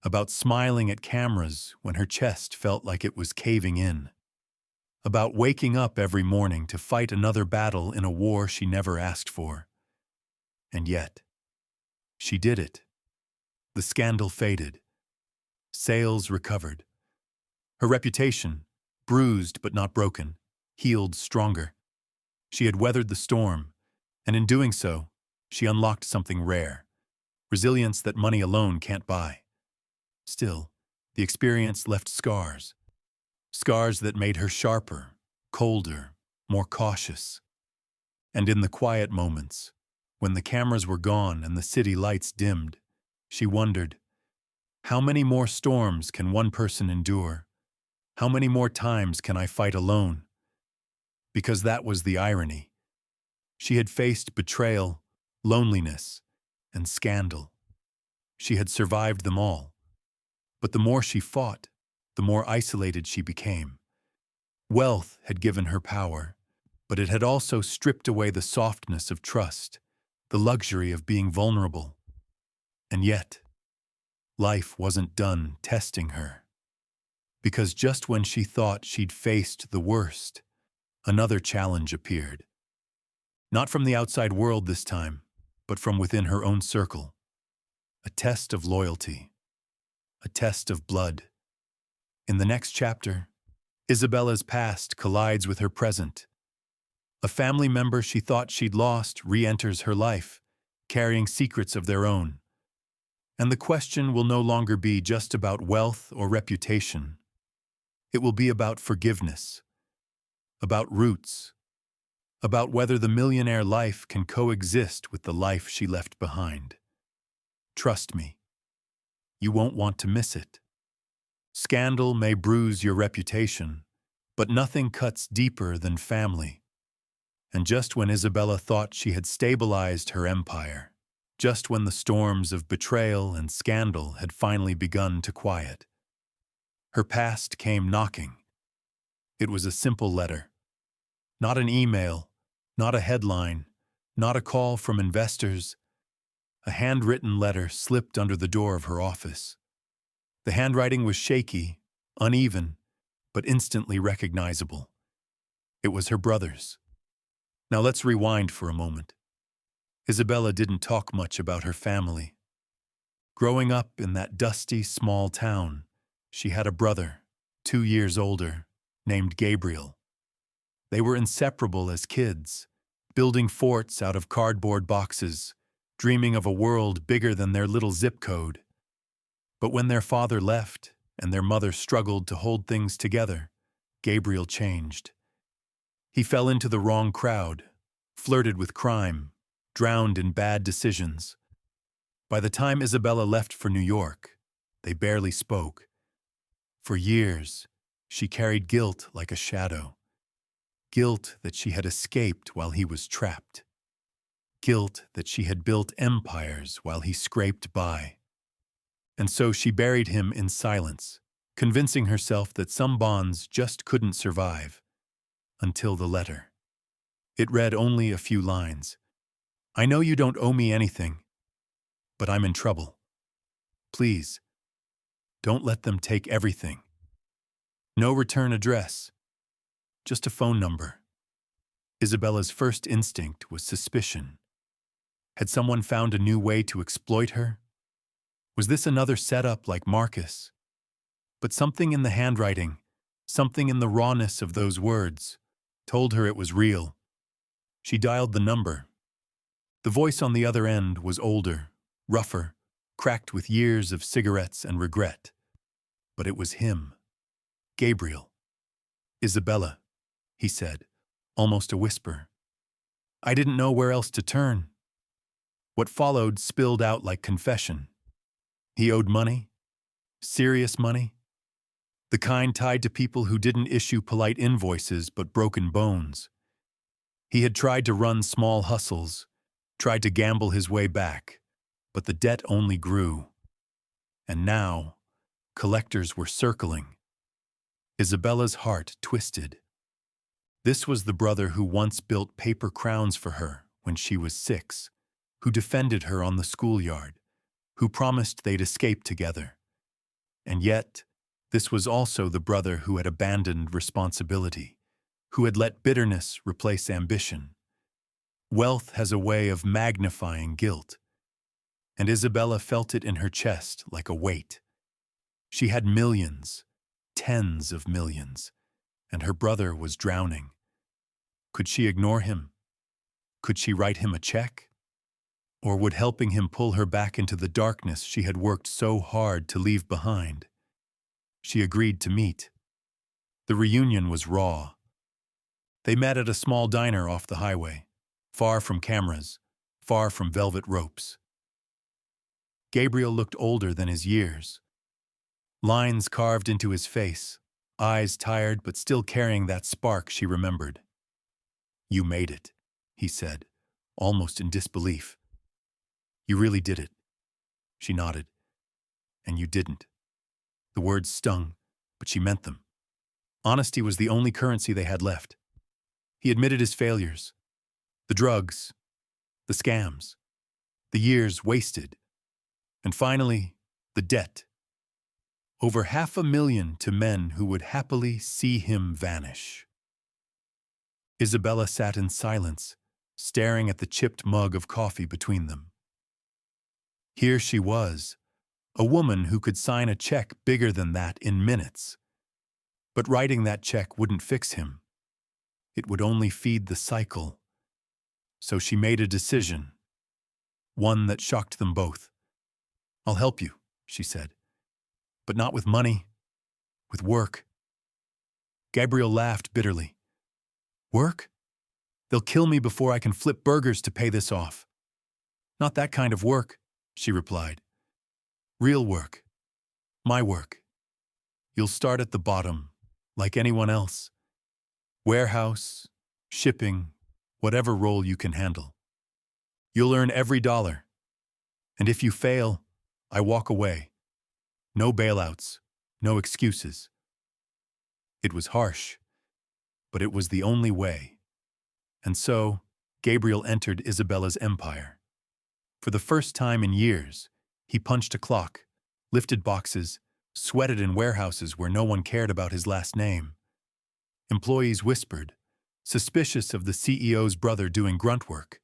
S1: About smiling at cameras when her chest felt like it was caving in. About waking up every morning to fight another battle in a war she never asked for. And yet, she did it. The scandal faded. Sales recovered. Her reputation, bruised but not broken, healed stronger. She had weathered the storm, and in doing so, she unlocked something rare, resilience that money alone can't buy. Still, the experience left scars. Scars that made her sharper, colder, more cautious. And in the quiet moments, when the cameras were gone and the city lights dimmed, she wondered, how many more storms can one person endure? How many more times can I fight alone? Because that was the irony. She had faced betrayal, loneliness, and scandal. She had survived them all. But the more she fought, the more isolated she became. Wealth had given her power, but it had also stripped away the softness of trust, the luxury of being vulnerable. And yet, life wasn't done testing her. Because just when she thought she'd faced the worst, another challenge appeared. Not from the outside world this time, but from within her own circle. A test of loyalty. A test of blood. In the next chapter, Isabella's past collides with her present. A family member she thought she'd lost re-enters her life, carrying secrets of their own. And the question will no longer be just about wealth or reputation. It will be about forgiveness, about roots, about whether the millionaire life can coexist with the life she left behind. Trust me, you won't want to miss it. Scandal may bruise your reputation, but nothing cuts deeper than family. And just when Isabella thought she had stabilized her empire, just when the storms of betrayal and scandal had finally begun to quiet, her past came knocking. It was a simple letter. Not an email, not a headline, not a call from investors. A handwritten letter slipped under the door of her office. The handwriting was shaky, uneven, but instantly recognizable. It was her brother's. Now let's rewind for a moment. Isabella didn't talk much about her family. Growing up in that dusty, small town, she had a brother, 2 years older, named Gabriel. They were inseparable as kids, building forts out of cardboard boxes, dreaming of a world bigger than their little zip code. But when their father left and their mother struggled to hold things together, Gabriel changed. He fell into the wrong crowd, flirted with crime, drowned in bad decisions. By the time Isabella left for New York, they barely spoke. For years, she carried guilt like a shadow. Guilt that she had escaped while he was trapped. Guilt that she had built empires while he scraped by. And so she buried him in silence, convincing herself that some bonds just couldn't survive. Until the letter. It read only a few lines. "I know you don't owe me anything, but I'm in trouble. Please, don't let them take everything. No return address, just a phone number." Isabella's first instinct was suspicion. Had someone found a new way to exploit her? Was this another setup like Marcus? But something in the handwriting, something in the rawness of those words, told her it was real. She dialed the number. The voice on the other end was older, rougher, cracked with years of cigarettes and regret. But it was him. Gabriel. "Isabella," he said, almost a whisper. I didn't know where else to turn. What followed spilled out like confession. He owed money. Serious money. The kind tied to people who didn't issue polite invoices but broken bones. He had tried to run small hustles, tried to gamble his way back, but the debt only grew. And now, collectors were circling. Isabella's heart twisted. This was the brother who once built paper crowns for her when she was 6, who defended her on the schoolyard, who promised they'd escape together. And yet, this was also the brother who had abandoned responsibility, who had let bitterness replace ambition. Wealth has a way of magnifying guilt, and Isabella felt it in her chest like a weight. She had millions, tens of millions, and her brother was drowning. Could she ignore him? Could she write him a check? Or would helping him pull her back into the darkness she had worked so hard to leave behind? She agreed to meet. The reunion was raw. They met at a small diner off the highway, far from cameras, far from velvet ropes. Gabriel looked older than his years. Lines carved into his face, eyes tired but still carrying that spark she remembered. "You made it," he said, almost in disbelief. "You really did it." She nodded. "And you didn't." The words stung, but she meant them. Honesty was the only currency they had left. He admitted his failures. The drugs, the scams, the years wasted, and finally, the debt. Over $500,000 to men who would happily see him vanish. Isabella sat in silence, staring at the chipped mug of coffee between them. Here she was, a woman who could sign a check bigger than that in minutes. But writing that check wouldn't fix him. It would only feed the cycle. So she made a decision, one that shocked them both. "I'll help you," she said. "But not with money, with work." Gabriel laughed bitterly. "Work? They'll kill me before I can flip burgers to pay this off." "Not that kind of work," she replied. "Real work. My work. You'll start at the bottom, like anyone else. Warehouse, shipping, whatever role you can handle. You'll earn every dollar. And if you fail, I walk away. No bailouts, no excuses." It was harsh, but it was the only way. And so, Gabriel entered Isabella's empire. For the first time in years, he punched a clock, lifted boxes, sweated in warehouses where no one cared about his last name. Employees whispered, suspicious of the CEO's brother doing grunt work,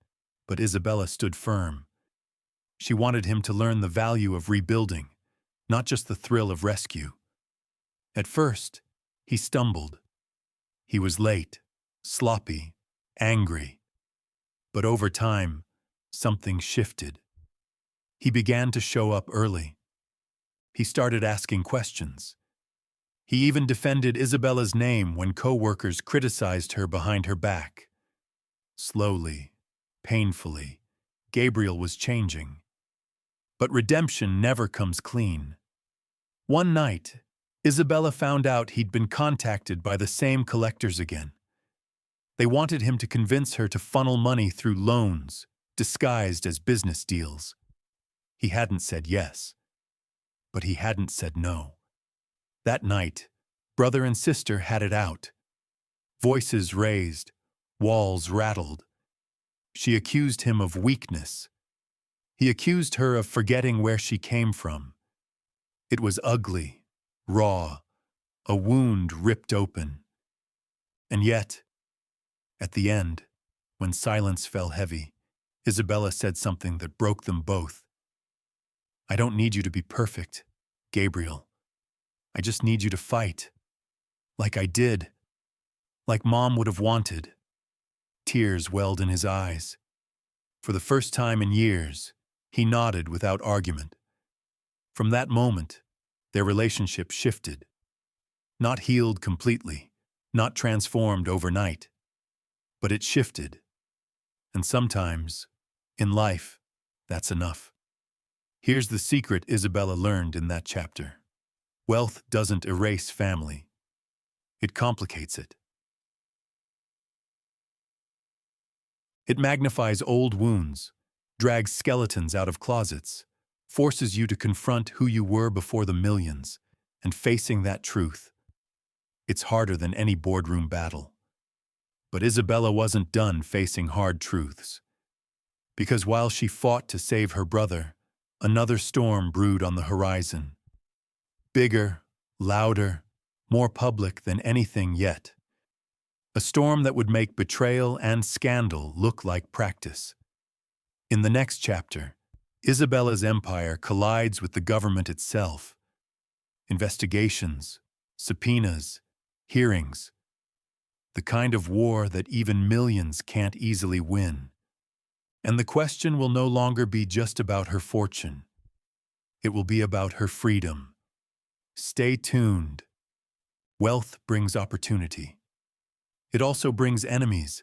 S1: but Isabella stood firm. She wanted him to learn the value of rebuilding, not just the thrill of rescue. At first, he stumbled. He was late, sloppy, angry. But over time, something shifted. He began to show up early. He started asking questions. He even defended Isabella's name when co-workers criticized her behind her back. Slowly, painfully, Gabriel was changing. But redemption never comes clean. One night, Isabella found out he'd been contacted by the same collectors again. They wanted him to convince her to funnel money through loans, disguised as business deals. He hadn't said yes, but he hadn't said no. That night, brother and sister had it out. Voices raised, walls rattled. She accused him of weakness. He accused her of forgetting where she came from. It was ugly, raw, a wound ripped open. And yet, at the end, when silence fell heavy, Isabella said something that broke them both. "I don't need you to be perfect, Gabriel. I just need you to fight. Like I did. Like Mom would have wanted." Tears welled in his eyes. For the first time in years, he nodded without argument. From that moment, their relationship shifted. Not healed completely, not transformed overnight, but it shifted. And sometimes, in life, that's enough. Here's the secret Isabella learned in that chapter. Wealth doesn't erase family. It complicates it. It magnifies old wounds, drags skeletons out of closets, forces you to confront who you were before the millions, and facing that truth. It's harder than any boardroom battle. But Isabella wasn't done facing hard truths. Because while she fought to save her brother, another storm brewed on the horizon. Bigger, louder, more public than anything yet. A storm that would make betrayal and scandal look like practice. In the next chapter, Isabella's empire collides with the government itself. Investigations, subpoenas, hearings. The kind of war that even millions can't easily win. And the question will no longer be just about her fortune. It will be about her freedom. Stay tuned. Wealth brings opportunity. It also brings enemies.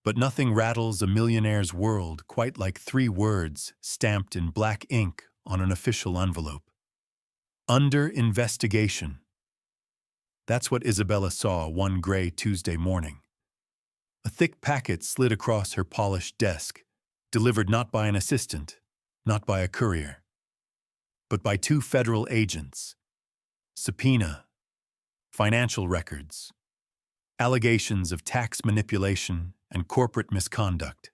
S1: But nothing rattles a millionaire's world quite like 3 words stamped in black ink on an official envelope. Under investigation. That's what Isabella saw one gray Tuesday morning. A thick packet slid across her polished desk, delivered not by an assistant, not by a courier, but by 2 federal agents. Subpoena, financial records, allegations of tax manipulation and corporate misconduct.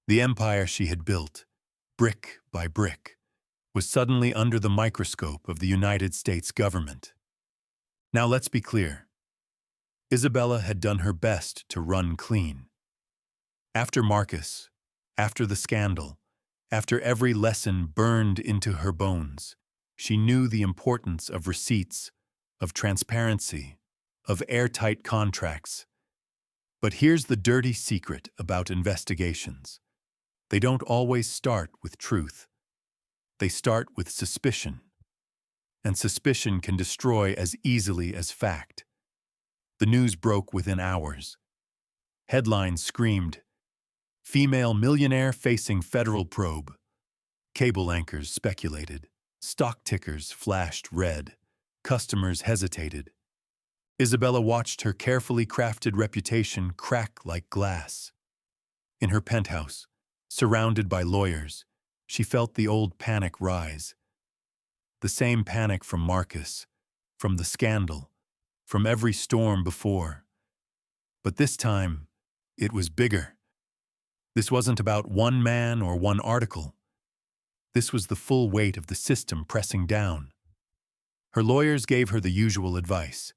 S1: The empire she had built, brick by brick, was suddenly under the microscope of the United States government. Now let's be clear. Isabella had done her best to run clean. After Marcus, after the scandal, after every lesson burned into her bones, she knew the importance of receipts, of transparency, of airtight contracts. But here's the dirty secret about investigations. They don't always start with truth. They start with suspicion. And suspicion can destroy as easily as fact. The news broke within hours. Headlines screamed, "Female millionaire facing federal probe." Cable anchors speculated. Stock tickers flashed red. Customers hesitated. Isabella watched her carefully crafted reputation crack like glass. In her penthouse, surrounded by lawyers, she felt the old panic rise. The same panic from Marcus, from the scandal, from every storm before. But this time, it was bigger. This wasn't about one man or one article. This was the full weight of the system pressing down. Her lawyers gave her the usual advice.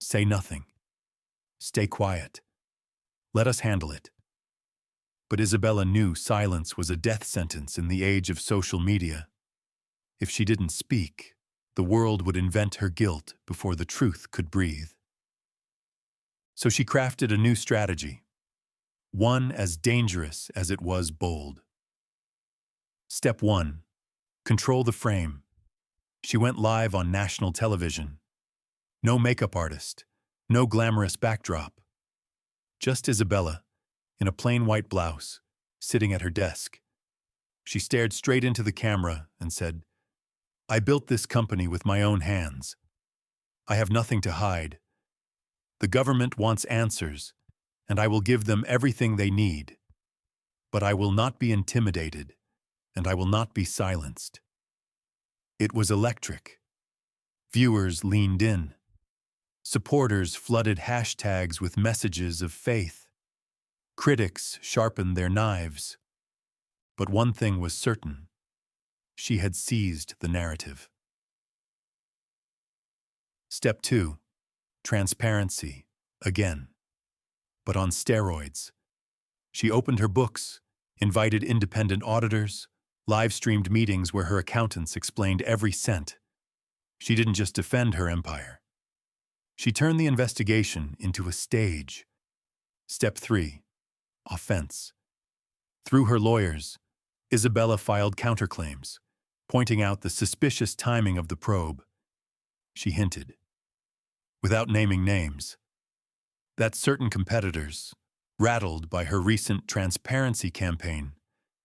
S1: Say nothing. Stay quiet. Let us handle it. But Isabella knew silence was a death sentence in the age of social media. If she didn't speak, the world would invent her guilt before the truth could breathe. So she crafted a new strategy. one as dangerous as it was bold. Step 1. Control the frame. She went live on national television. No makeup artist, no glamorous backdrop. Just Isabella, in a plain white blouse, sitting at her desk. She stared straight into the camera and said, "I built this company with my own hands. I have nothing to hide. The government wants answers, and I will give them everything they need. But I will not be intimidated, and I will not be silenced." It was electric. Viewers leaned in. Supporters flooded hashtags with messages of faith. Critics sharpened their knives. But one thing was certain. She had seized the narrative. Step 2. Transparency, again. But on steroids. She opened her books, invited independent auditors, live-streamed meetings where her accountants explained every cent. She didn't just defend her empire. She turned the investigation into a stage. Step 3. Offense. Through her lawyers, Isabella filed counterclaims, pointing out the suspicious timing of the probe. She hinted, without naming names, that certain competitors, rattled by her recent transparency campaign,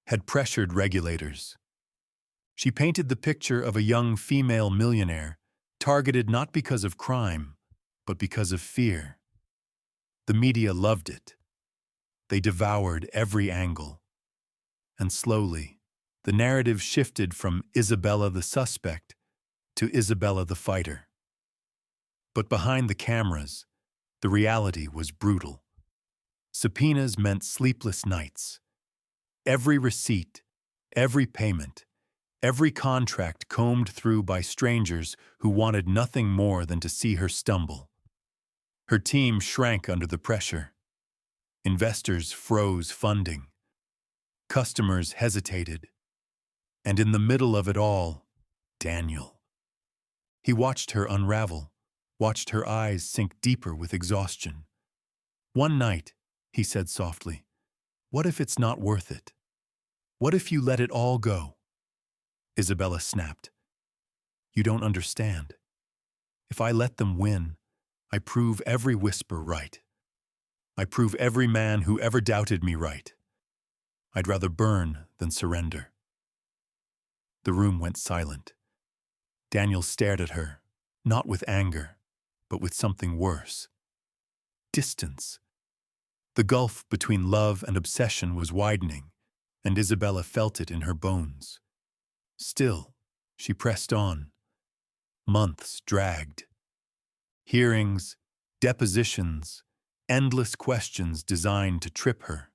S1: had pressured regulators. She painted the picture of a young female millionaire targeted not because of crime, but because of fear. The media loved it. They devoured every angle. And slowly, the narrative shifted from Isabella the suspect to Isabella the fighter. But behind the cameras, the reality was brutal. Subpoenas meant sleepless nights. Every receipt, every payment, every contract combed through by strangers who wanted nothing more than to see her stumble. Her team shrank under the pressure. Investors froze funding. Customers hesitated. And in the middle of it all, Daniel. He watched her unravel, watched her eyes sink deeper with exhaustion. One night, he said softly, "What if it's not worth it? What if you let it all go?" Isabella snapped. "You don't understand. If I let them win, I prove every whisper right. I prove every man who ever doubted me right. I'd rather burn than surrender." The room went silent. Daniel stared at her, not with anger, but with something worse. Distance. The gulf between love and obsession was widening, and Isabella felt it in her bones. Still, she pressed on. Months dragged. Hearings, depositions, endless questions designed to trip her.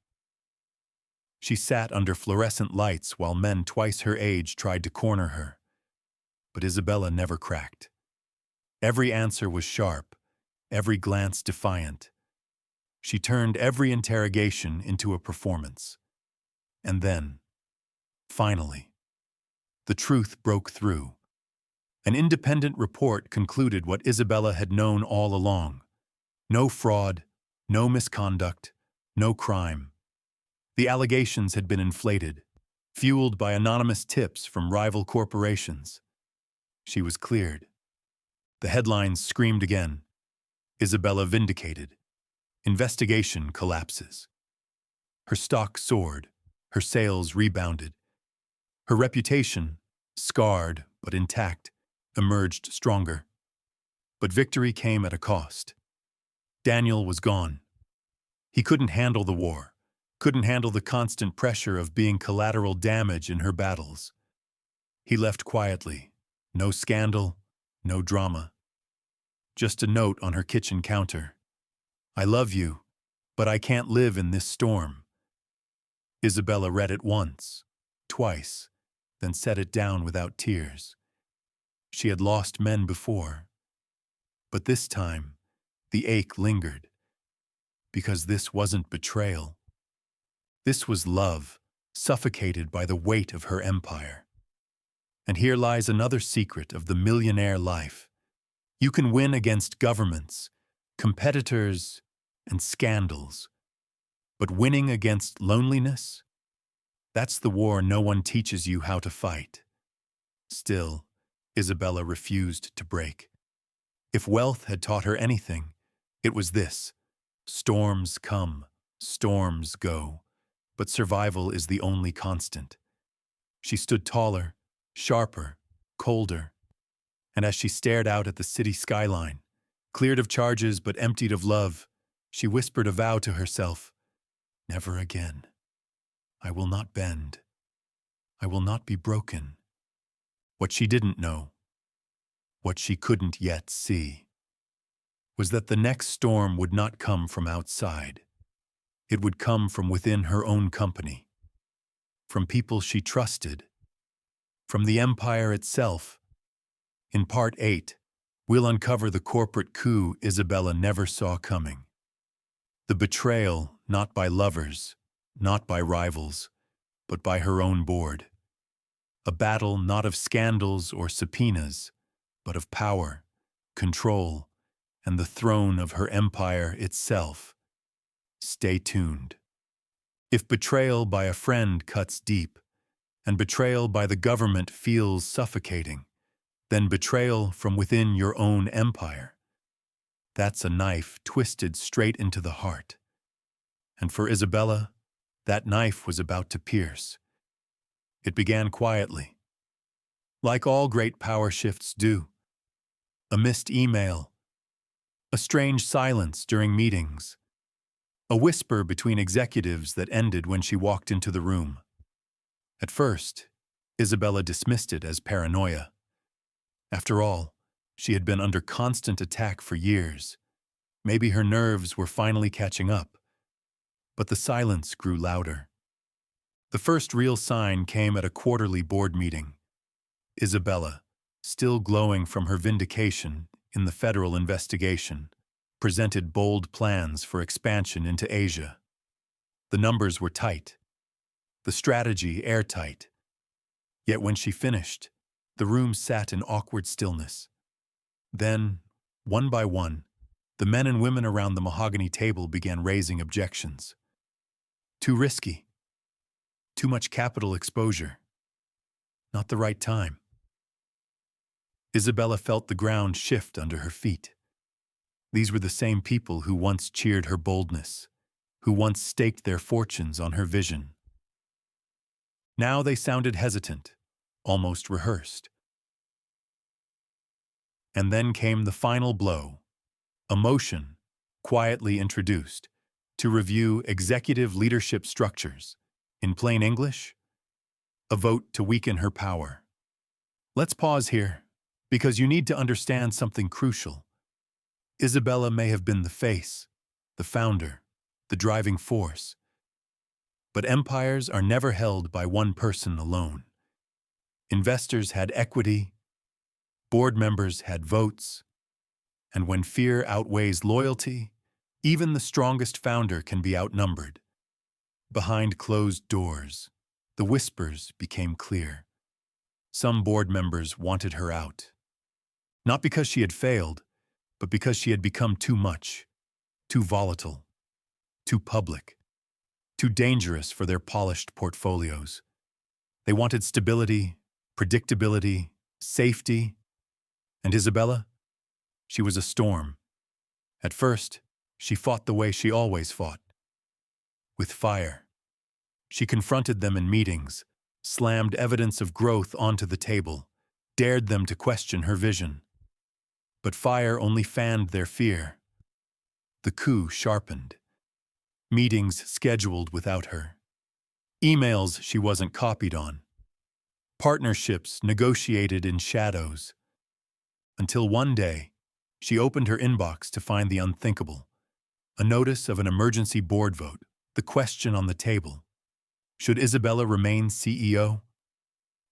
S1: She sat under fluorescent lights while men twice her age tried to corner her. But Isabella never cracked. Every answer was sharp, every glance defiant. She turned every interrogation into a performance. And then, finally, the truth broke through. An independent report concluded what Isabella had known all along. No fraud, no misconduct, no crime. The allegations had been inflated, fueled by anonymous tips from rival corporations. She was cleared. The headlines screamed again. Isabella vindicated. Investigation collapses. Her stock soared. Her sales rebounded. Her reputation, scarred but intact, emerged stronger. But victory came at a cost. Daniel was gone. He couldn't handle the war, couldn't handle the constant pressure of being collateral damage in her battles. He left quietly. No scandal, no drama. Just a note on her kitchen counter. "I love you, but I can't live in this storm." Isabella read it once, twice, then set it down without tears. She had lost men before. But this time, the ache lingered. Because this wasn't betrayal. This was love, suffocated by the weight of her empire. And here lies another secret of the millionaire life. You can win against governments, competitors, and scandals. But winning against loneliness? That's the war no one teaches you how to fight. Still, Isabella refused to break. If wealth had taught her anything, it was this: storms come, storms go, but survival is the only constant. She stood taller, sharper, colder, and as she stared out at the city skyline, cleared of charges but emptied of love, she whispered a vow to herself: "Never again. I will not bend. I will not be broken." What she didn't know, what she couldn't yet see, was that the next storm would not come from outside. It would come from within her own company, from people she trusted, from the empire itself. In Part 8, we'll uncover the corporate coup Isabella never saw coming. The betrayal not by lovers, not by rivals, but by her own board. A battle not of scandals or subpoenas, but of power, control, and the throne of her empire itself. Stay tuned. If betrayal by a friend cuts deep, and betrayal by the government feels suffocating, then betrayal from within your own empire. That's a knife twisted straight into the heart. And for Isabella, that knife was about to pierce. It began quietly, like all great power shifts do. A missed email, a strange silence during meetings, a whisper between executives that ended when she walked into the room. At first, Isabella dismissed it as paranoia. After all, she had been under constant attack for years. Maybe her nerves were finally catching up. But the silence grew louder. The first real sign came at a quarterly board meeting. Isabella, still glowing from her vindication in the federal investigation, presented bold plans for expansion into Asia. The numbers were tight, the strategy airtight. Yet when she finished, the room sat in awkward stillness. Then, one by one, the men and women around the mahogany table began raising objections. Too risky. Too much capital exposure. Not the right time. Isabella felt the ground shift under her feet. These were the same people who once cheered her boldness, who once staked their fortunes on her vision. Now they sounded hesitant, almost rehearsed. And then came the final blow, a motion, quietly introduced, to review executive leadership structures. In plain English, a vote to weaken her power. Let's pause here, because you need to understand something crucial. Isabella may have been the face, the founder, the driving force. But empires are never held by one person alone. Investors had equity, board members had votes, and when fear outweighs loyalty, even the strongest founder can be outnumbered. Behind closed doors, the whispers became clear. Some board members wanted her out. Not because she had failed, but because she had become too much, too volatile, too public, too dangerous for their polished portfolios. They wanted stability, predictability, safety. And Isabella? She was a storm. At first, she fought the way she always fought. With fire. She confronted them in meetings, slammed evidence of growth onto the table, dared them to question her vision. But fire only fanned their fear. The coup sharpened. Meetings scheduled without her. Emails she wasn't copied on. Partnerships negotiated in shadows. Until one day, she opened her inbox to find the unthinkable. A notice of an emergency board vote, the question on the table. Should Isabella remain CEO?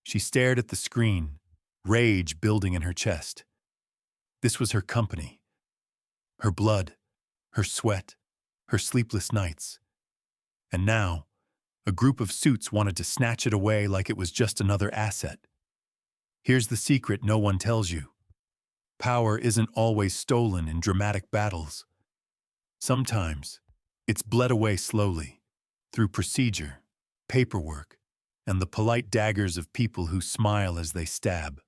S1: She stared at the screen, rage building in her chest. This was her company. Her blood, her sweat, her sleepless nights. And now, a group of suits wanted to snatch it away like it was just another asset. Here's the secret no one tells you. Power isn't always stolen in dramatic battles. Sometimes, it's bled away slowly, through procedure, paperwork, and the polite daggers of people who smile as they stab.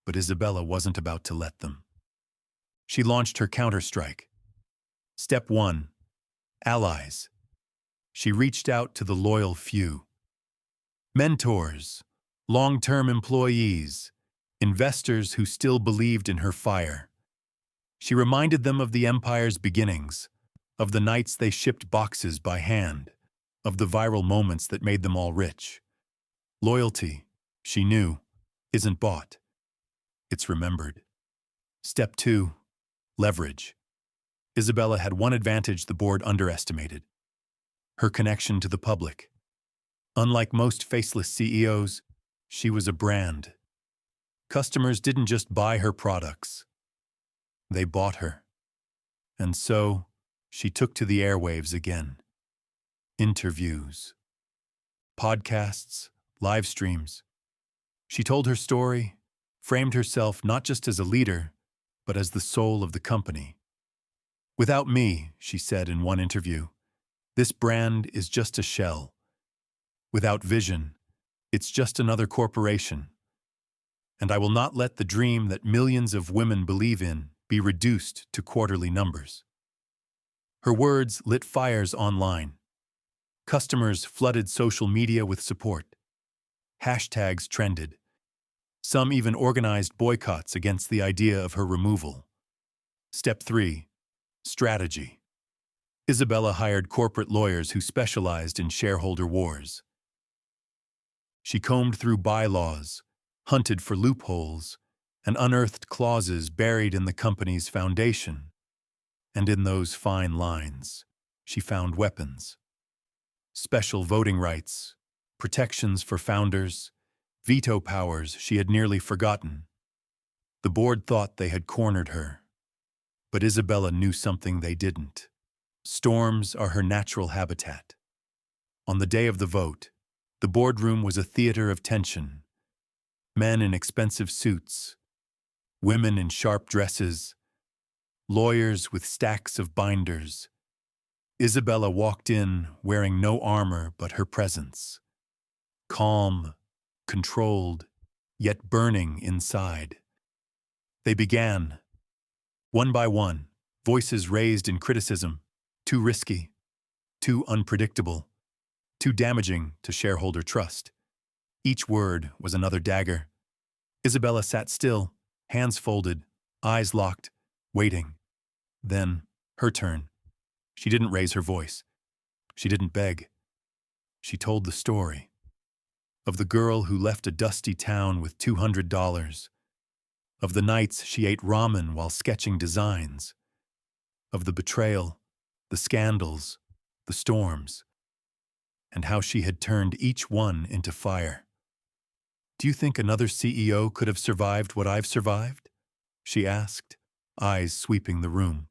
S1: But Isabella wasn't about to let them. She launched her counterstrike. Step 1. Allies. She reached out to the loyal few. Mentors, long-term employees, investors who still believed in her fire. She reminded them of the empire's beginnings, of the nights they shipped boxes by hand, of the viral moments that made them all rich. Loyalty, she knew, isn't bought. It's remembered. Step 2. Leverage. Isabella had one advantage the board underestimated: her connection to the public. Unlike most faceless CEOs, she was a brand. Customers didn't just buy her products. They bought her. And so, she took to the airwaves again. Interviews, podcasts, live streams. She told her story, framed herself not just as a leader, but as the soul of the company. "Without me," she said in one interview, "this brand is just a shell. Without vision, it's just another corporation. And I will not let the dream that millions of women believe in be reduced to quarterly numbers." Her words lit fires online. Customers flooded social media with support. Hashtags trended. Some even organized boycotts against the idea of her removal. Step 3. Strategy. Isabella hired corporate lawyers who specialized in shareholder wars. She combed through bylaws, hunted for loopholes, and unearthed clauses buried in the company's foundation. And in those fine lines, she found weapons. Special voting rights, protections for founders, veto powers she had nearly forgotten. The board thought they had cornered her. But Isabella knew something they didn't. Storms are her natural habitat. On the day of the vote, the boardroom was a theater of tension. Men in expensive suits, women in sharp dresses, lawyers with stacks of binders. Isabella walked in wearing no armor but her presence. Calm, controlled, yet burning inside. They began. One by one, voices raised in criticism: too risky, too unpredictable, too damaging to shareholder trust. Each word was another dagger. Isabella sat still, hands folded, eyes locked, waiting. Then, her turn. She didn't raise her voice. She didn't beg. She told the story of the girl who left a dusty town with $200, of the nights she ate ramen while sketching designs, of the betrayal, the scandals, the storms, and how she had turned each one into fire. "Do you think another CEO could have survived what I've survived?" she asked, eyes sweeping the room.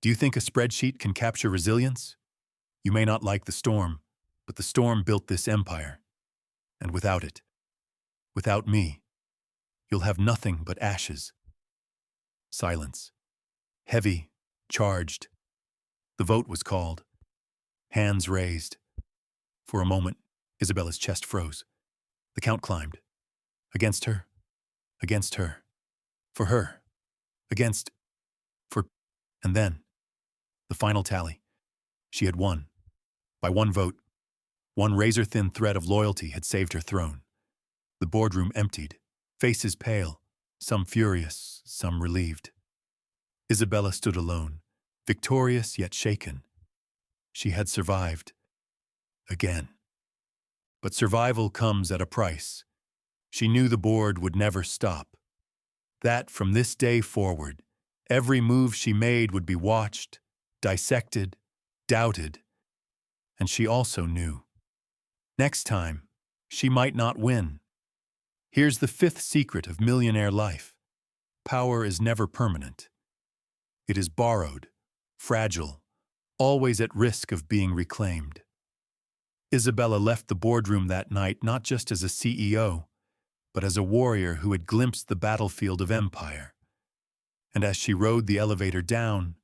S1: "Do you think a spreadsheet can capture resilience? You may not like the storm, but the storm built this empire. And without it, without me, you'll have nothing but ashes." Silence. Heavy, charged. The vote was called. Hands raised. For a moment, Isabella's chest froze. The count climbed. Against her. Against her. For her. Against. For. And then, the final tally. She had won. By one vote. One razor-thin thread of loyalty had saved her throne. The boardroom emptied. Faces pale, some furious, some relieved. Isabella stood alone, victorious yet shaken. She had survived. Again. But survival comes at a price. She knew the board would never stop. That from this day forward, every move she made would be watched, dissected, doubted. And she also knew. Next time, she might not win. Here's the fifth secret of millionaire life. Power is never permanent. It is borrowed, fragile, always at risk of being reclaimed. Isabella left the boardroom that night not just as a CEO, but as a warrior who had glimpsed the battlefield of empire. And as she rode the elevator down,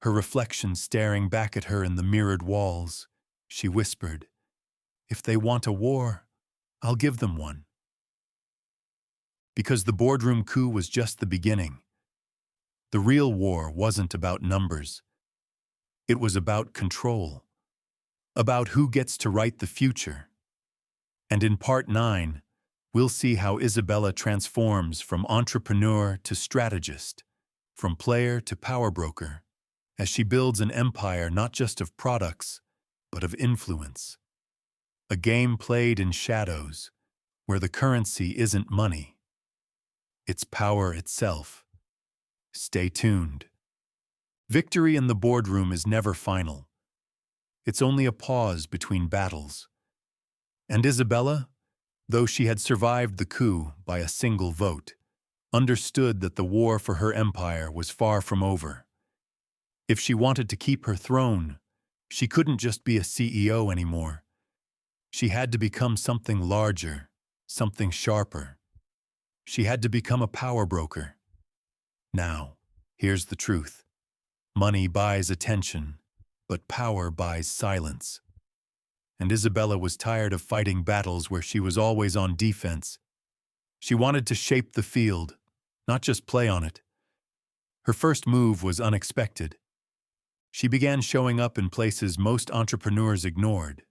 S1: her reflection staring back at her in the mirrored walls, She whispered, "If they want a war, I'll give them one." Because the boardroom coup was just the beginning. The real war wasn't about numbers. It was about control, about who gets to write the future. And in Part 9, we'll see how Isabella transforms from entrepreneur to strategist, from player to power broker, as she builds an empire not just of products, but of influence. A game played in shadows, where the currency isn't money. It's power itself. Stay tuned. Victory in the boardroom is never final. It's only a pause between battles. And Isabella, though she had survived the coup by a single vote, understood that the war for her empire was far from over. If she wanted to keep her throne, she couldn't just be a CEO anymore. She had to become something larger, something sharper. She had to become a power broker. Now, here's the truth. Money buys attention, but power buys silence. And Isabella was tired of fighting battles where she was always on defense. She wanted to shape the field, not just play on it. Her first move was unexpected. She began showing up in places most entrepreneurs ignored.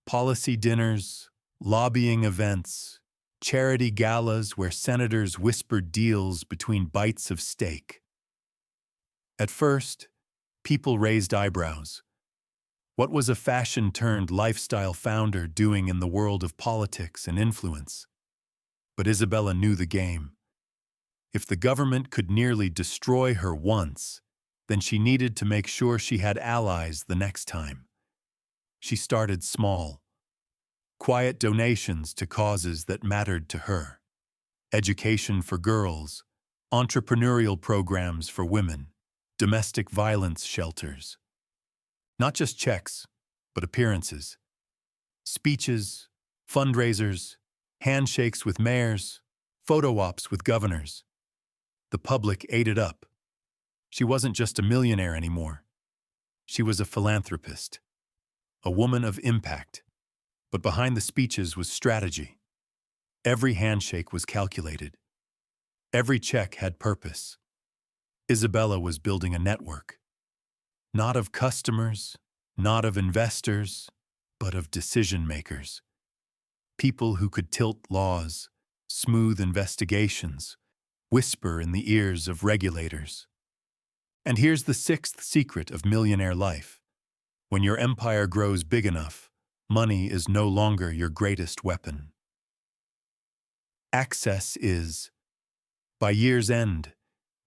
S1: Policy dinners, lobbying events, charity galas where senators whispered deals between bites of steak. At first, people raised eyebrows. What was a fashion-turned-lifestyle founder doing in the world of politics and influence? But Isabella knew the game. If the government could nearly destroy her once, then she needed to make sure she had allies the next time. She started small. Quiet donations to causes that mattered to her. Education for girls, entrepreneurial programs for women, domestic violence shelters. Not just checks, but appearances. Speeches, fundraisers, handshakes with mayors, photo ops with governors. The public ate it up. She wasn't just a millionaire anymore. She was a philanthropist, a woman of impact. But behind the speeches was strategy. Every handshake was calculated. Every check had purpose. Isabella was building a network. Not of customers, not of investors, but of decision-makers. People who could tilt laws, smooth investigations, whisper in the ears of regulators. And here's the sixth secret of millionaire life. When your empire grows big enough, money is no longer your greatest weapon. Access is. By year's end,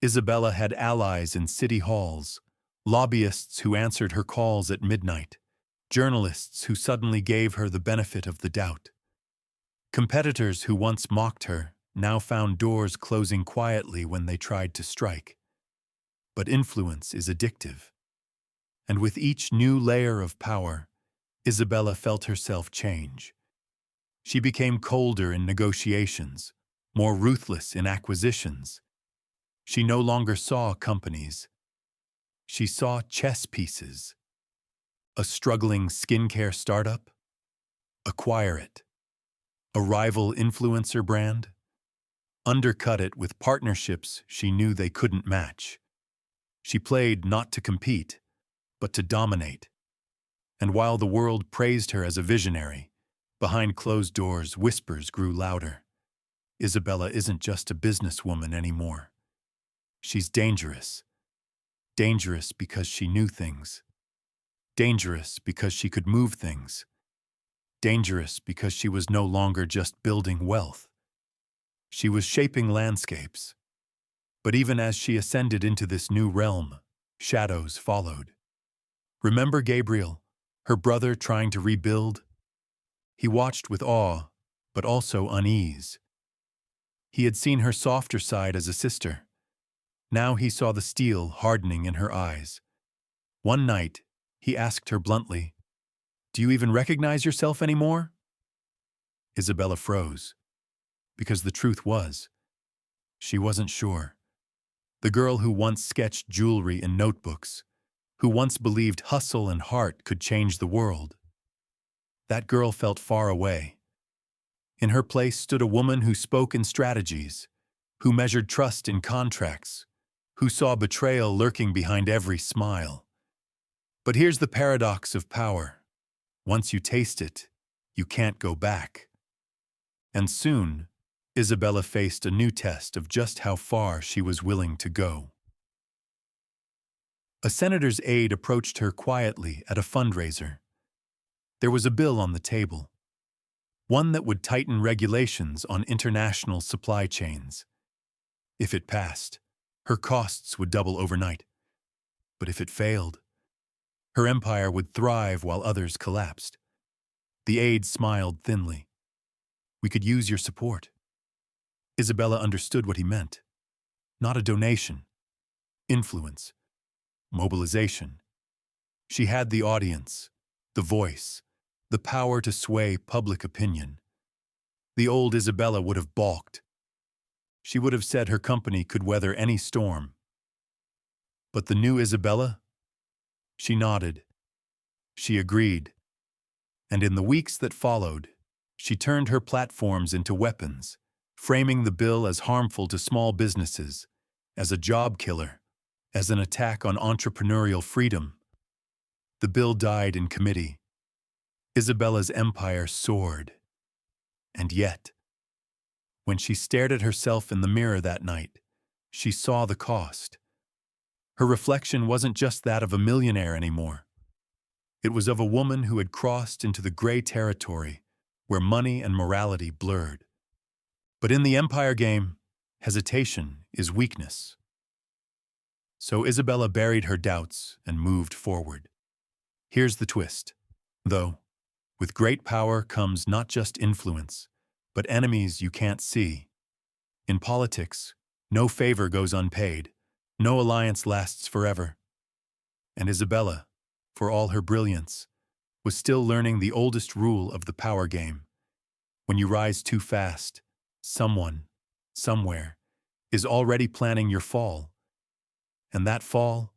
S1: Isabella had allies in city halls, lobbyists who answered her calls at midnight, journalists who suddenly gave her the benefit of the doubt. Competitors who once mocked her now found doors closing quietly when they tried to strike. But influence is addictive. And with each new layer of power, Isabella felt herself change. She became colder in negotiations, more ruthless in acquisitions. She no longer saw companies. She saw chess pieces. A struggling skincare startup? Acquire it. A rival influencer brand? Undercut it with partnerships she knew they couldn't match. She played not to compete, but to dominate. And while the world praised her as a visionary, behind closed doors, whispers grew louder. Isabella isn't just a businesswoman anymore. She's dangerous. Dangerous because she knew things. Dangerous because she could move things. Dangerous because she was no longer just building wealth. She was shaping landscapes. But even as she ascended into this new realm, shadows followed. Remember Gabriel, her brother trying to rebuild? He watched with awe, but also unease. He had seen her softer side as a sister. Now he saw the steel hardening in her eyes. One night, he asked her bluntly, "Do you even recognize yourself anymore?" Isabella froze, because the truth was, she wasn't sure. The girl who once sketched jewelry in notebooks, who once believed hustle and heart could change the world. That girl felt far away. In her place stood a woman who spoke in strategies, who measured trust in contracts, who saw betrayal lurking behind every smile. But here's the paradox of power. Once you taste it, you can't go back. And soon, Isabella faced a new test of just how far she was willing to go. A senator's aide approached her quietly at a fundraiser. There was a bill on the table, one that would tighten regulations on international supply chains. If it passed, her costs would double overnight. But if it failed, her empire would thrive while others collapsed. The aide smiled thinly. "We could use your support." Isabella understood what he meant. Not a donation. Influence. Mobilization. She had the audience, the voice, the power to sway public opinion. The old Isabella would have balked. She would have said her company could weather any storm. But the new Isabella? She nodded. She agreed. And in the weeks that followed, she turned her platforms into weapons, framing the bill as harmful to small businesses, as a job killer, as an attack on entrepreneurial freedom. The bill died in committee. Isabella's empire soared. And yet, when she stared at herself in the mirror that night, she saw the cost. Her reflection wasn't just that of a millionaire anymore. It was of a woman who had crossed into the gray territory where money and morality blurred. But in the empire game, hesitation is weakness. So Isabella buried her doubts and moved forward. Here's the twist, though. With great power comes not just influence, but enemies you can't see. In politics, no favor goes unpaid, no alliance lasts forever. And Isabella, for all her brilliance, was still learning the oldest rule of the power game. When you rise too fast, someone, somewhere, is already planning your fall. And that fall,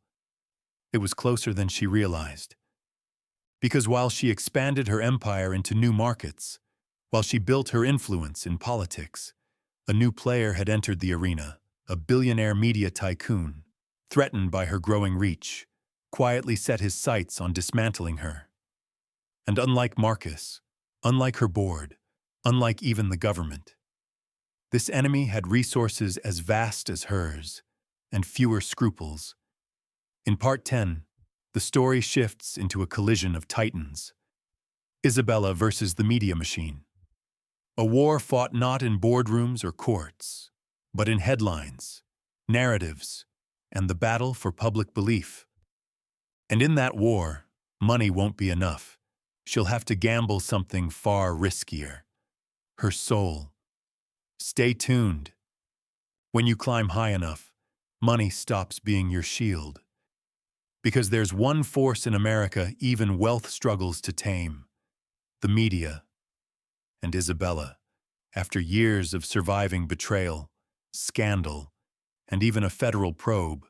S1: it was closer than she realized. Because while she expanded her empire into new markets, while she built her influence in politics, a new player had entered the arena, a billionaire media tycoon, threatened by her growing reach, quietly set his sights on dismantling her. And unlike Marcus, unlike her board, unlike even the government, this enemy had resources as vast as hers, and fewer scruples. In Part 10, the story shifts into a collision of titans. Isabella versus the media machine. A war fought not in boardrooms or courts, but in headlines, narratives, and the battle for public belief. And in that war, money won't be enough. She'll have to gamble something far riskier. Her soul. Stay tuned. When you climb high enough, money stops being your shield. Because there's one force in America even wealth struggles to tame: the media. And Isabella, after years of surviving betrayal, scandal, and even a federal probe,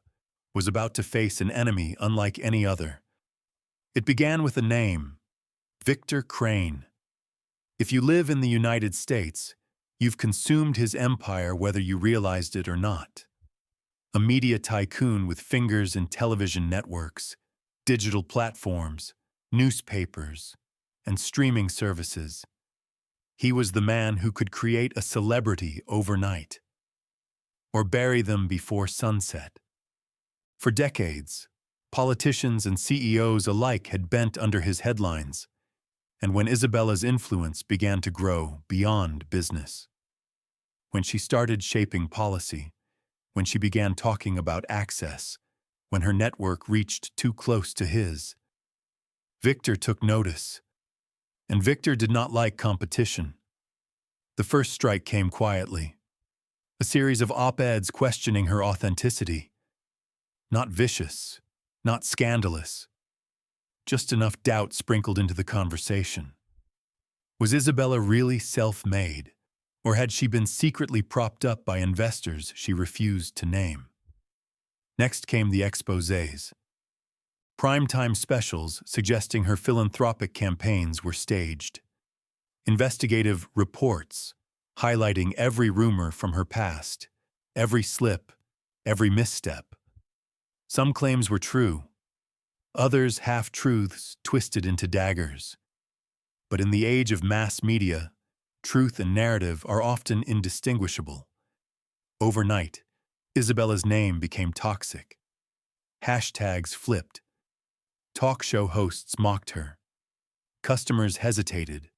S1: was about to face an enemy unlike any other. It began with a name: Victor Crane. If you live in the United States, you've consumed his empire whether you realized it or not. A media tycoon with fingers in television networks, digital platforms, newspapers, and streaming services. He was the man who could create a celebrity overnight, or bury them before sunset. For decades, politicians and CEOs alike had bent under his headlines, and when Isabella's influence began to grow beyond business, when she started shaping policy, when she began talking about access, when her network reached too close to his, Victor took notice. And Victor did not like competition. The first strike came quietly, a series of op-eds questioning her authenticity. Not vicious, not scandalous, just enough doubt sprinkled into the conversation. Was Isabella really self-made, or had she been secretly propped up by investors she refused to name? Next came the exposés. Primetime specials suggesting her philanthropic campaigns were staged. Investigative reports highlighting every rumor from her past, every slip, every misstep. Some claims were true, others half-truths twisted into daggers. But in the age of mass media, truth and narrative are often indistinguishable. Overnight, Isabella's name became toxic. Hashtags flipped. Talk show hosts mocked her. Customers hesitated.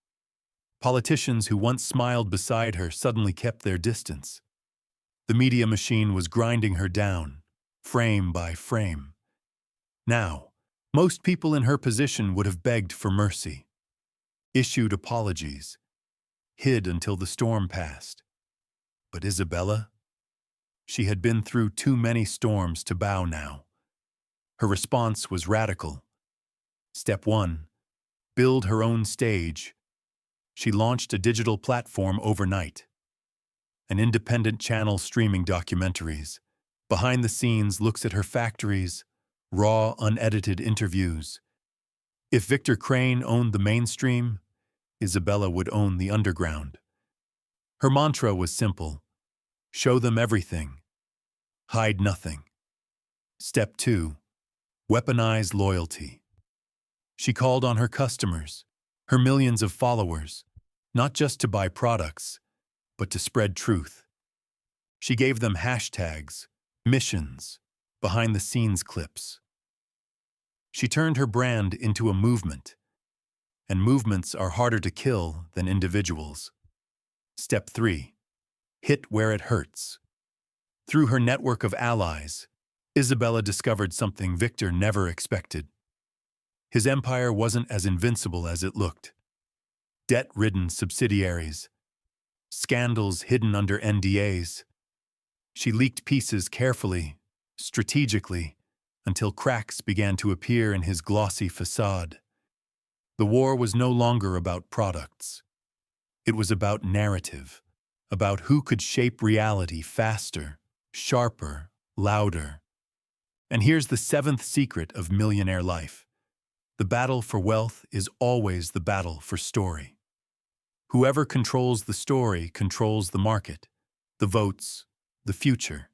S1: Politicians who once smiled beside her suddenly kept their distance. The media machine was grinding her down, frame by frame. Now, most people in her position would have begged for mercy, issued apologies, hid until the storm passed. But Isabella? She had been through too many storms to bow now. Her response was radical. Step 1. Build her own stage. She launched a digital platform overnight. An independent channel streaming documentaries. Behind the scenes looks at her factories, raw, unedited interviews. If Victor Crane owned the mainstream, Isabella would own the underground. Her mantra was simple. Show them everything. Hide nothing. Step 2. Weaponize loyalty. She called on her customers, her millions of followers, not just to buy products, but to spread truth. She gave them hashtags, missions, behind-the-scenes clips. She turned her brand into a movement, and movements are harder to kill than individuals. Step 3. Hit where it hurts. Through her network of allies, Isabella discovered something Victor never expected. His empire wasn't as invincible as it looked. Debt-ridden subsidiaries, scandals hidden under NDAs. She leaked pieces carefully, strategically, until cracks began to appear in his glossy facade. The war was no longer about products. It was about narrative, about who could shape reality faster, sharper, louder. And here's the 7th secret of millionaire life. The battle for wealth is always the battle for story. Whoever controls the story controls the market, the votes, the future.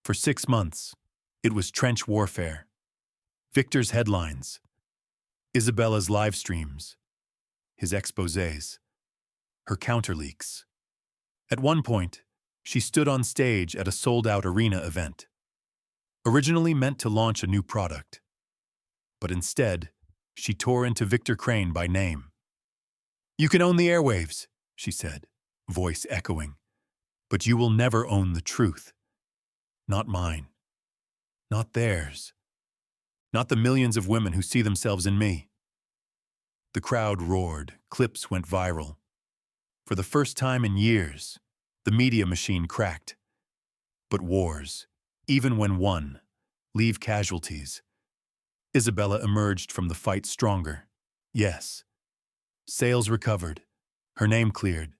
S1: For 6 months, it was trench warfare. Victor's headlines, Isabella's live streams, his exposés, her counterleaks. At one point, she stood on stage at a sold-out arena event, originally meant to launch a new product. But instead, she tore into Victor Crane by name. "You can own the airwaves," she said, voice echoing, "but you will never own the truth. Not mine. Not theirs. Not the millions of women who see themselves in me." The crowd roared, clips went viral. For the first time in years, the media machine cracked. But wars, even when won, leave casualties. Isabella emerged from the fight stronger. Yes. Sales recovered. Her name cleared.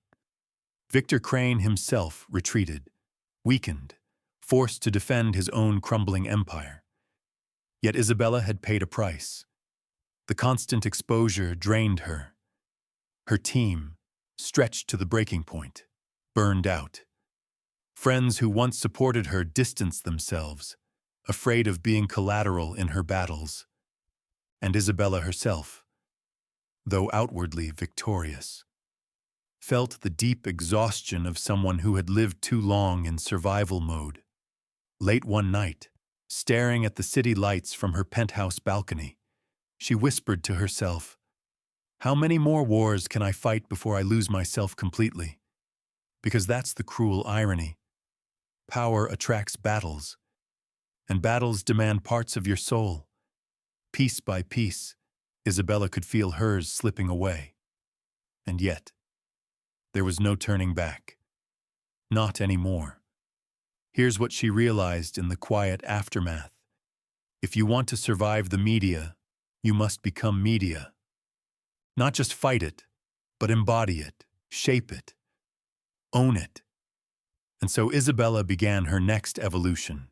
S1: Victor Crane himself retreated, weakened, forced to defend his own crumbling empire. Yet Isabella had paid a price. The constant exposure drained her. Her team, stretched to the breaking point, burned out. Friends who once supported her distanced themselves, afraid of being collateral in her battles. And Isabella herself, though outwardly victorious, felt the deep exhaustion of someone who had lived too long in survival mode. Late one night, staring at the city lights from her penthouse balcony, she whispered to herself, "How many more wars can I fight before I lose myself completely?" Because that's the cruel irony. Power attracts battles, and battles demand parts of your soul. Piece by piece, Isabella could feel hers slipping away. And yet, there was no turning back. Not anymore. Here's what she realized in the quiet aftermath. If you want to survive the media, you must become media. Not just fight it, but embody it, shape it, own it. And so Isabella began her next evolution.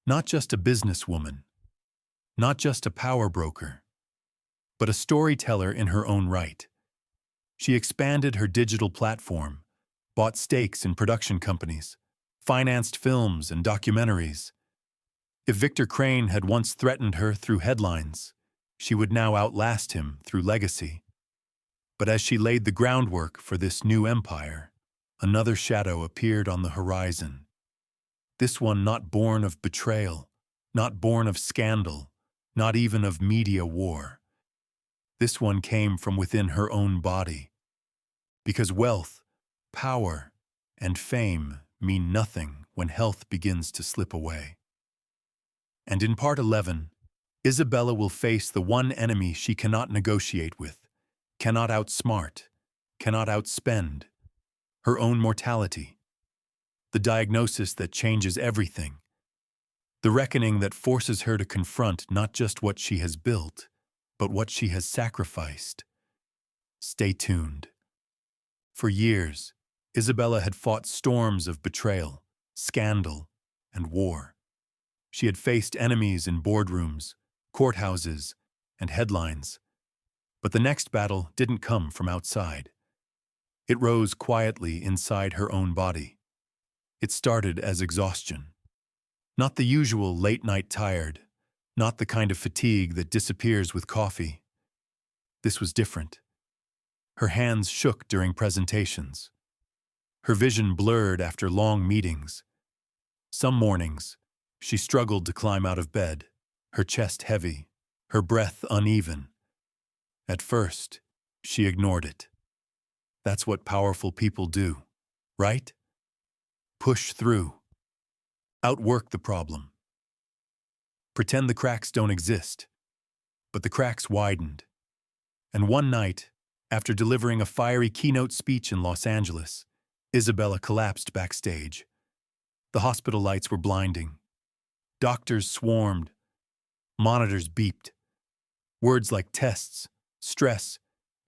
S1: Not just a businesswoman, not just a power broker, but a storyteller in her own right. She expanded her digital platform, bought stakes in production companies, financed films and documentaries. If Victor Crane had once threatened her through headlines, she would now outlast him through legacy. But as she laid the groundwork for this new empire, another shadow appeared on the horizon. This one not born of betrayal, not born of scandal, not even of media war. This one came from within her own body. Because wealth, power, and fame mean nothing when health begins to slip away. And in part 11, Isabella will face the one enemy she cannot negotiate with, cannot outsmart, cannot outspend: her own mortality. The diagnosis that changes everything. The reckoning that forces her to confront not just what she has built, but what she has sacrificed. Stay tuned. For years, Isabella had fought storms of betrayal, scandal, and war. She had faced enemies in boardrooms, courthouses, and headlines. But the next battle didn't come from outside. It rose quietly inside her own body. It started as exhaustion. Not the usual late-night tired, not the kind of fatigue that disappears with coffee. This was different. Her hands shook during presentations. Her vision blurred after long meetings. Some mornings, she struggled to climb out of bed, her chest heavy, her breath uneven. At first, she ignored it. That's what powerful people do, right? Push through. Outwork the problem. Pretend the cracks don't exist. But the cracks widened. And one night, after delivering a fiery keynote speech in Los Angeles, Isabella collapsed backstage. The hospital lights were blinding. Doctors swarmed. Monitors beeped. Words like tests, stress,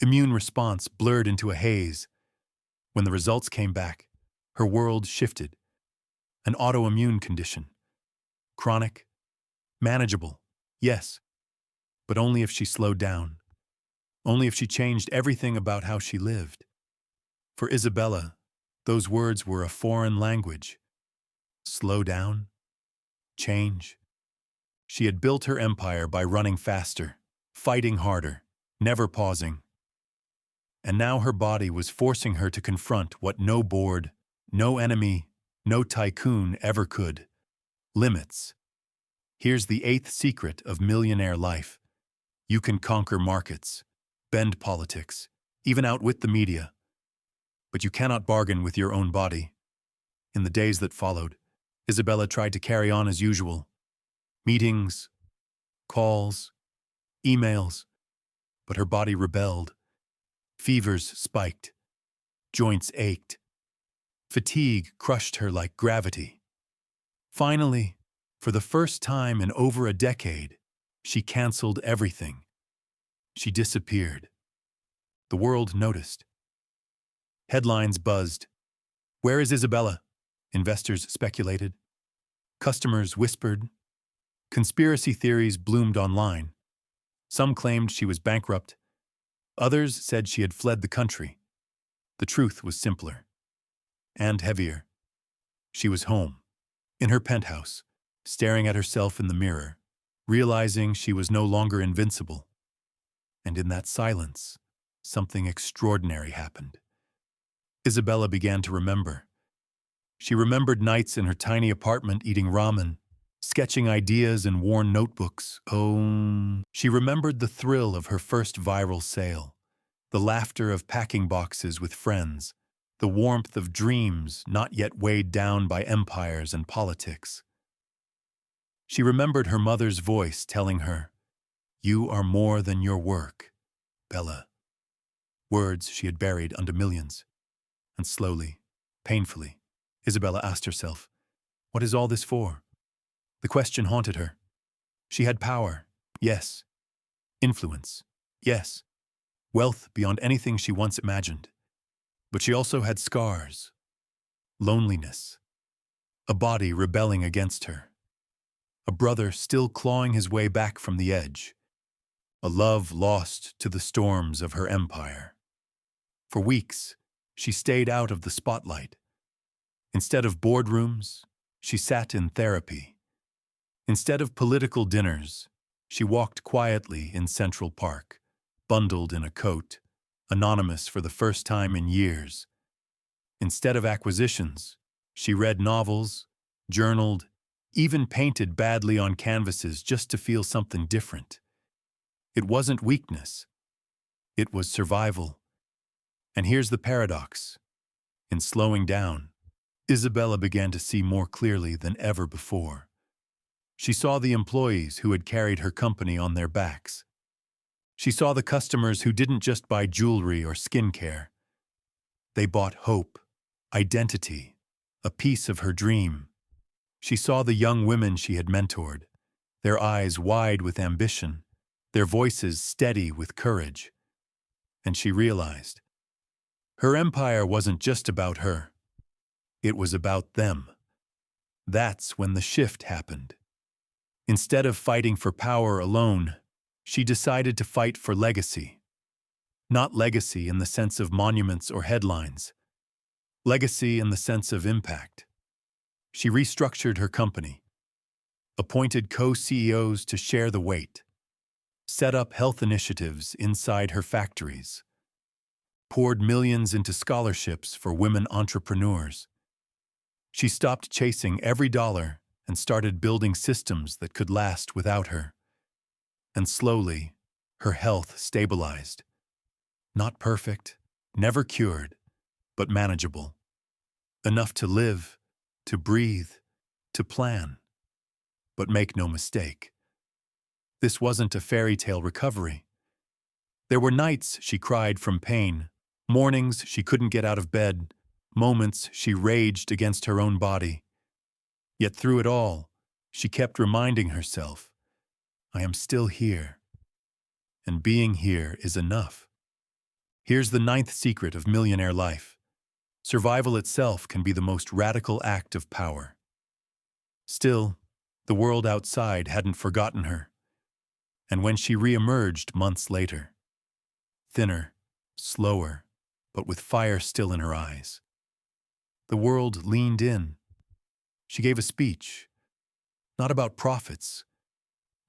S1: immune response blurred into a haze. When the results came back, her world shifted. An autoimmune condition. Chronic. Manageable. Yes. But only if she slowed down. Only if she changed everything about how she lived. For Isabella, those words were a foreign language. Slow down. Change. She had built her empire by running faster, fighting harder, never pausing. And now her body was forcing her to confront what no board, no enemy, no tycoon ever could: limits. Here's the 8th secret of millionaire life. You can conquer markets, bend politics, even outwit the media. But you cannot bargain with your own body. In the days that followed, Isabella tried to carry on as usual. Meetings, calls, emails. But her body rebelled. Fevers spiked. Joints ached. Fatigue crushed her like gravity. Finally, for the first time in over a decade, she canceled everything. She disappeared. The world noticed. Headlines buzzed. Where is Isabella? Investors speculated. Customers whispered. Conspiracy theories bloomed online. Some claimed she was bankrupt. Others said she had fled the country. The truth was simpler. And heavier. She was home, in her penthouse, staring at herself in the mirror, realizing she was no longer invincible. And in that silence, something extraordinary happened. Isabella began to remember. She remembered nights in her tiny apartment eating ramen, sketching ideas in worn notebooks. Oh, she remembered the thrill of her first viral sale, the laughter of packing boxes with friends, the warmth of dreams not yet weighed down by empires and politics. She remembered her mother's voice telling her, "You are more than your work, Bella." Words she had buried under millions. And slowly, painfully, Isabella asked herself, what is all this for? The question haunted her. She had power, yes. Influence, yes. Wealth beyond anything she once imagined. But she also had scars. Loneliness. A body rebelling against her. a brother still clawing his way back from the edge, a love lost to the storms of her empire. For weeks, she stayed out of the spotlight. Instead of boardrooms, she sat in therapy. Instead of political dinners, she walked quietly in Central Park, bundled in a coat, anonymous for the first time in years. Instead of acquisitions, she read novels, journaled, even painted badly on canvases just to feel something different. It wasn't weakness. It was survival. And here's the paradox. In slowing down, Isabella began to see more clearly than ever before. She saw the employees who had carried her company on their backs. She saw the customers who didn't just buy jewelry or skincare. They bought hope, identity, a piece of her dream. She saw the young women she had mentored, their eyes wide with ambition, their voices steady with courage. And she realized, her empire wasn't just about her. It was about them. That's when the shift happened. Instead of fighting for power alone, she decided to fight for legacy. Not legacy in the sense of monuments or headlines. Legacy in the sense of impact. She restructured her company, appointed co-CEOs to share the weight, set up health initiatives inside her factories, poured millions into scholarships for women entrepreneurs. She stopped chasing every dollar and started building systems that could last without her. And slowly, her health stabilized. Not perfect, never cured, but manageable. Enough to live, to breathe, to plan. But make no mistake, this wasn't a fairy tale recovery. There were nights she cried from pain, mornings she couldn't get out of bed, moments she raged against her own body. Yet through it all, she kept reminding herself, I am still here. And being here is enough. Here's the 9th secret of millionaire life. Survival itself can be the most radical act of power. Still, the world outside hadn't forgotten her. And when she re-emerged months later, thinner, slower, but with fire still in her eyes, the world leaned in. She gave a speech, not about profits,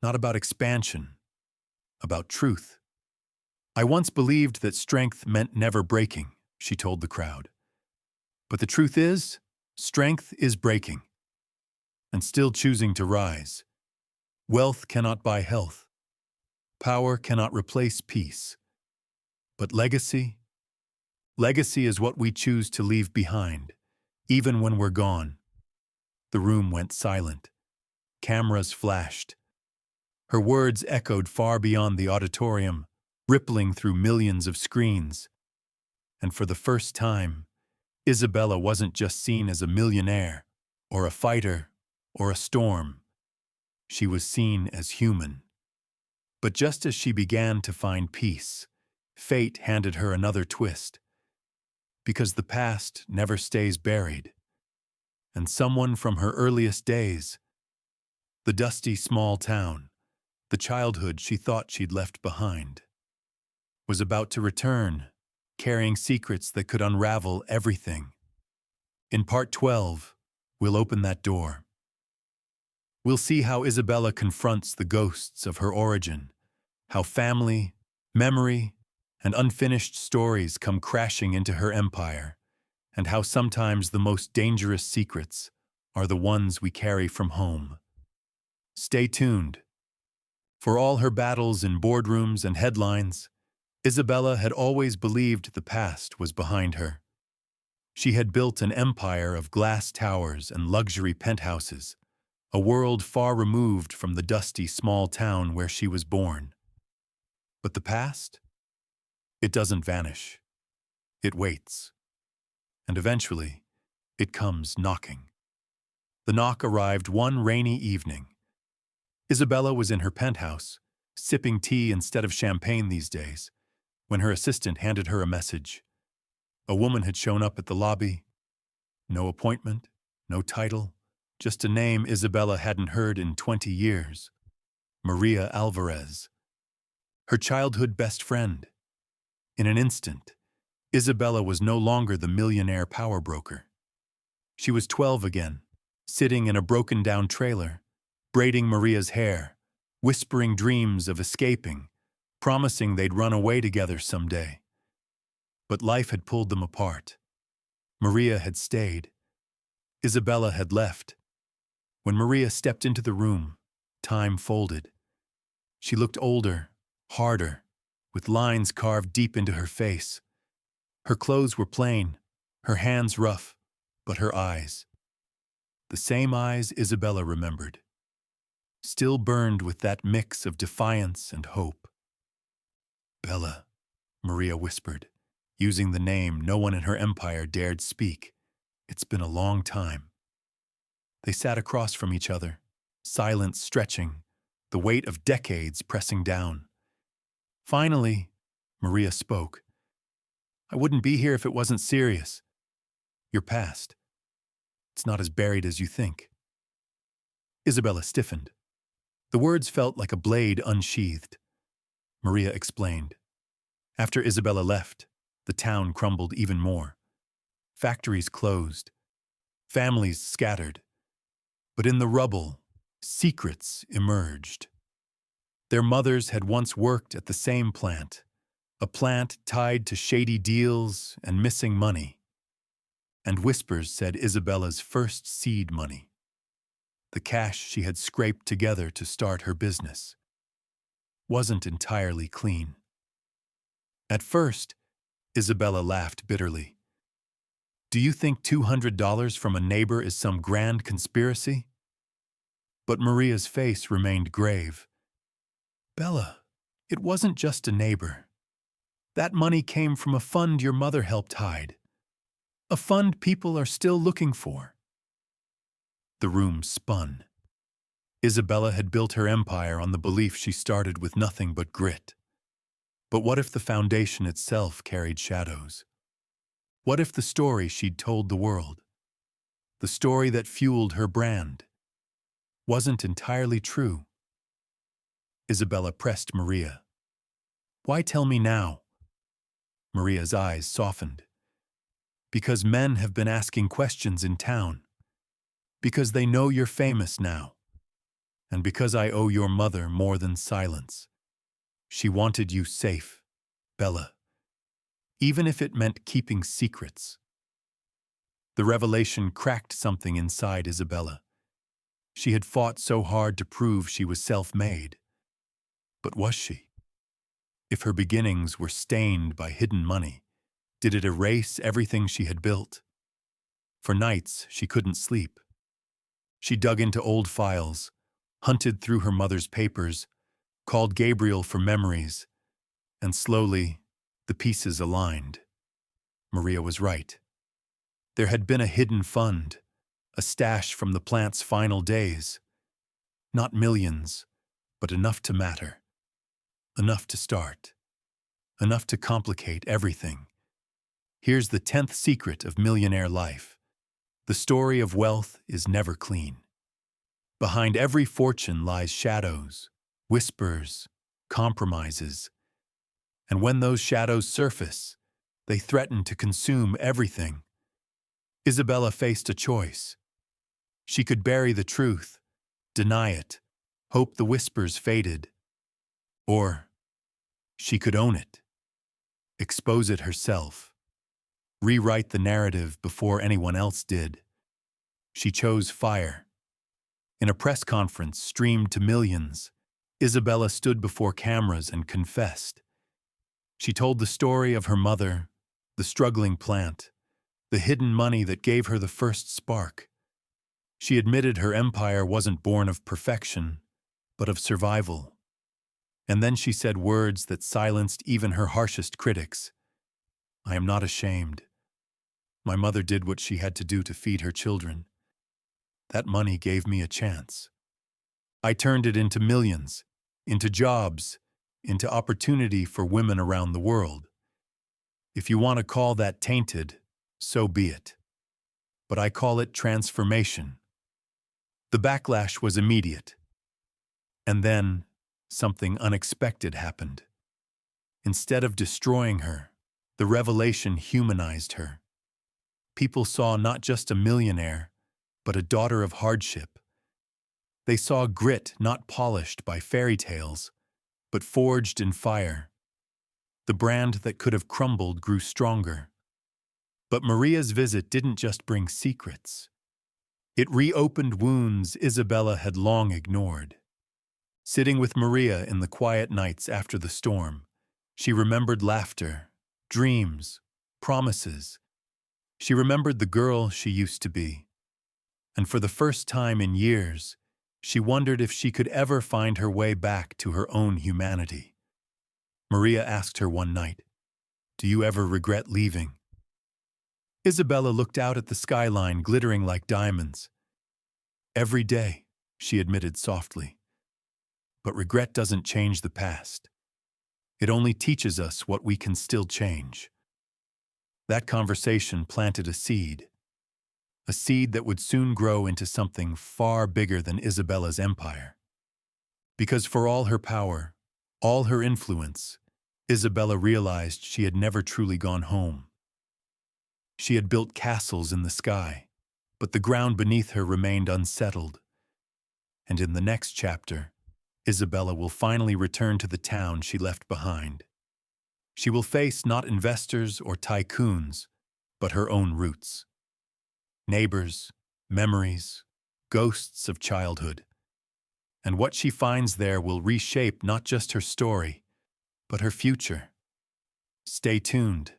S1: not about expansion, about truth. I once believed that strength meant never breaking, she told the crowd. But the truth is, strength is breaking and still choosing to rise. Wealth cannot buy health. Power cannot replace peace. But legacy? Legacy is what we choose to leave behind, even when we're gone. The room went silent. Cameras flashed. Her words echoed far beyond the auditorium, rippling through millions of screens. And for the first time, Isabella wasn't just seen as a millionaire, or a fighter, or a storm. She was seen as human. But just as she began to find peace, fate handed her another twist. Because the past never stays buried. And someone from her earliest days, the dusty small town, the childhood she thought she'd left behind, was about to return, carrying secrets that could unravel everything. In part 12, we'll open that door. We'll see how Isabella confronts the ghosts of her origin, how family, memory, and unfinished stories come crashing into her empire, and how sometimes the most dangerous secrets are the ones we carry from home. Stay tuned. For all her battles in boardrooms and headlines, Isabella had always believed the past was behind her. She had built an empire of glass towers and luxury penthouses, a world far removed from the dusty small town where she was born. But the past? It doesn't vanish. It waits. And eventually, it comes knocking. The knock arrived one rainy evening. Isabella was in her penthouse, sipping tea instead of champagne these days, when her assistant handed her a message. A woman had shown up at the lobby. No appointment, no title, just a name Isabella hadn't heard in 20 years. Maria Alvarez, her childhood best friend. In an instant, Isabella was no longer the millionaire power broker. She was 12 again, sitting in a broken-down trailer, braiding Maria's hair, whispering dreams of escaping, promising they'd run away together someday. But life had pulled them apart. Maria had stayed. Isabella had left. When Maria stepped into the room, time folded. She looked older, harder, with lines carved deep into her face. Her clothes were plain, her hands rough, but her eyes, the same eyes Isabella remembered, still burned with that mix of defiance and hope. "Bella," Maria whispered, using the name no one in her empire dared speak. "It's been a long time." They sat across from each other, silence stretching, the weight of decades pressing down. Finally, Maria spoke. "I wouldn't be here if it wasn't serious. Your past. It's not as buried as you think." Isabella stiffened. The words felt like a blade unsheathed. Maria explained. After Isabella left, the town crumbled even more. Factories closed. Families scattered. But in the rubble, secrets emerged. Their mothers had once worked at the same plant, a plant tied to shady deals and missing money. And whispers said Isabella's first seed money, the cash she had scraped together to start her business, wasn't entirely clean. At first, Isabella laughed bitterly. "Do you think $200 from a neighbor is some grand conspiracy?" But Maria's face remained grave. "Bella, it wasn't just a neighbor. That money came from a fund your mother helped hide. A fund people are still looking for." The room spun. Isabella had built her empire on the belief she started with nothing but grit. But what if the foundation itself carried shadows? What if the story she'd told the world, the story that fueled her brand, wasn't entirely true? Isabella pressed Maria. "Why tell me now?" Maria's eyes softened. "Because men have been asking questions in town. Because they know you're famous now. And because I owe your mother more than silence. She wanted you safe, Bella. Even if it meant keeping secrets." The revelation cracked something inside Isabella. She had fought so hard to prove she was self-made. But was she? If her beginnings were stained by hidden money, did it erase everything she had built? For nights, she couldn't sleep. She dug into old files, hunted through her mother's papers, called Gabriel for memories, and slowly, the pieces aligned. Maria was right. There had been a hidden fund, a stash from the plant's final days. Not millions, but enough to matter. Enough to start. Enough to complicate everything. Here's the 10th secret of millionaire life. The story of wealth is never clean. Behind every fortune lies shadows, whispers, compromises. And when those shadows surface, they threaten to consume everything. Isabella faced a choice. She could bury the truth, deny it, hope the whispers faded. Or she could own it, expose it herself, rewrite the narrative before anyone else did. She chose fire. In a press conference streamed to millions, Isabella stood before cameras and confessed. She told the story of her mother, the struggling plant, the hidden money that gave her the first spark. She admitted her empire wasn't born of perfection, but of survival. And then she said words that silenced even her harshest critics. "I am not ashamed. My mother did what she had to do to feed her children. That money gave me a chance. I turned it into millions, into jobs, into opportunity for women around the world. If you want to call that tainted, so be it. But I call it transformation. The backlash was immediate. And then, something unexpected happened. Instead of destroying her, the revelation humanized her. People saw not just a millionaire, but a daughter of hardship. They saw grit not polished by fairy tales, but forged in fire. The brand that could have crumbled grew stronger. But Maria's visit didn't just bring secrets. It reopened wounds Isabella had long ignored. Sitting with Maria in the quiet nights after the storm, she remembered laughter, dreams, promises. She remembered the girl she used to be. And for the first time in years, she wondered if she could ever find her way back to her own humanity. Maria asked her one night, "Do you ever regret leaving?" Isabella looked out at the skyline glittering like diamonds. "Every day," she admitted softly. "But regret doesn't change the past. It only teaches us what we can still change." That conversation planted a seed that would soon grow into something far bigger than Isabella's empire. Because for all her power, all her influence, Isabella realized she had never truly gone home. She had built castles in the sky, but the ground beneath her remained unsettled. And in the next chapter, Isabella will finally return to the town she left behind. She will face not investors or tycoons, but her own roots. Neighbors, memories, ghosts of childhood. And what she finds there will reshape not just her story, but her future. Stay tuned.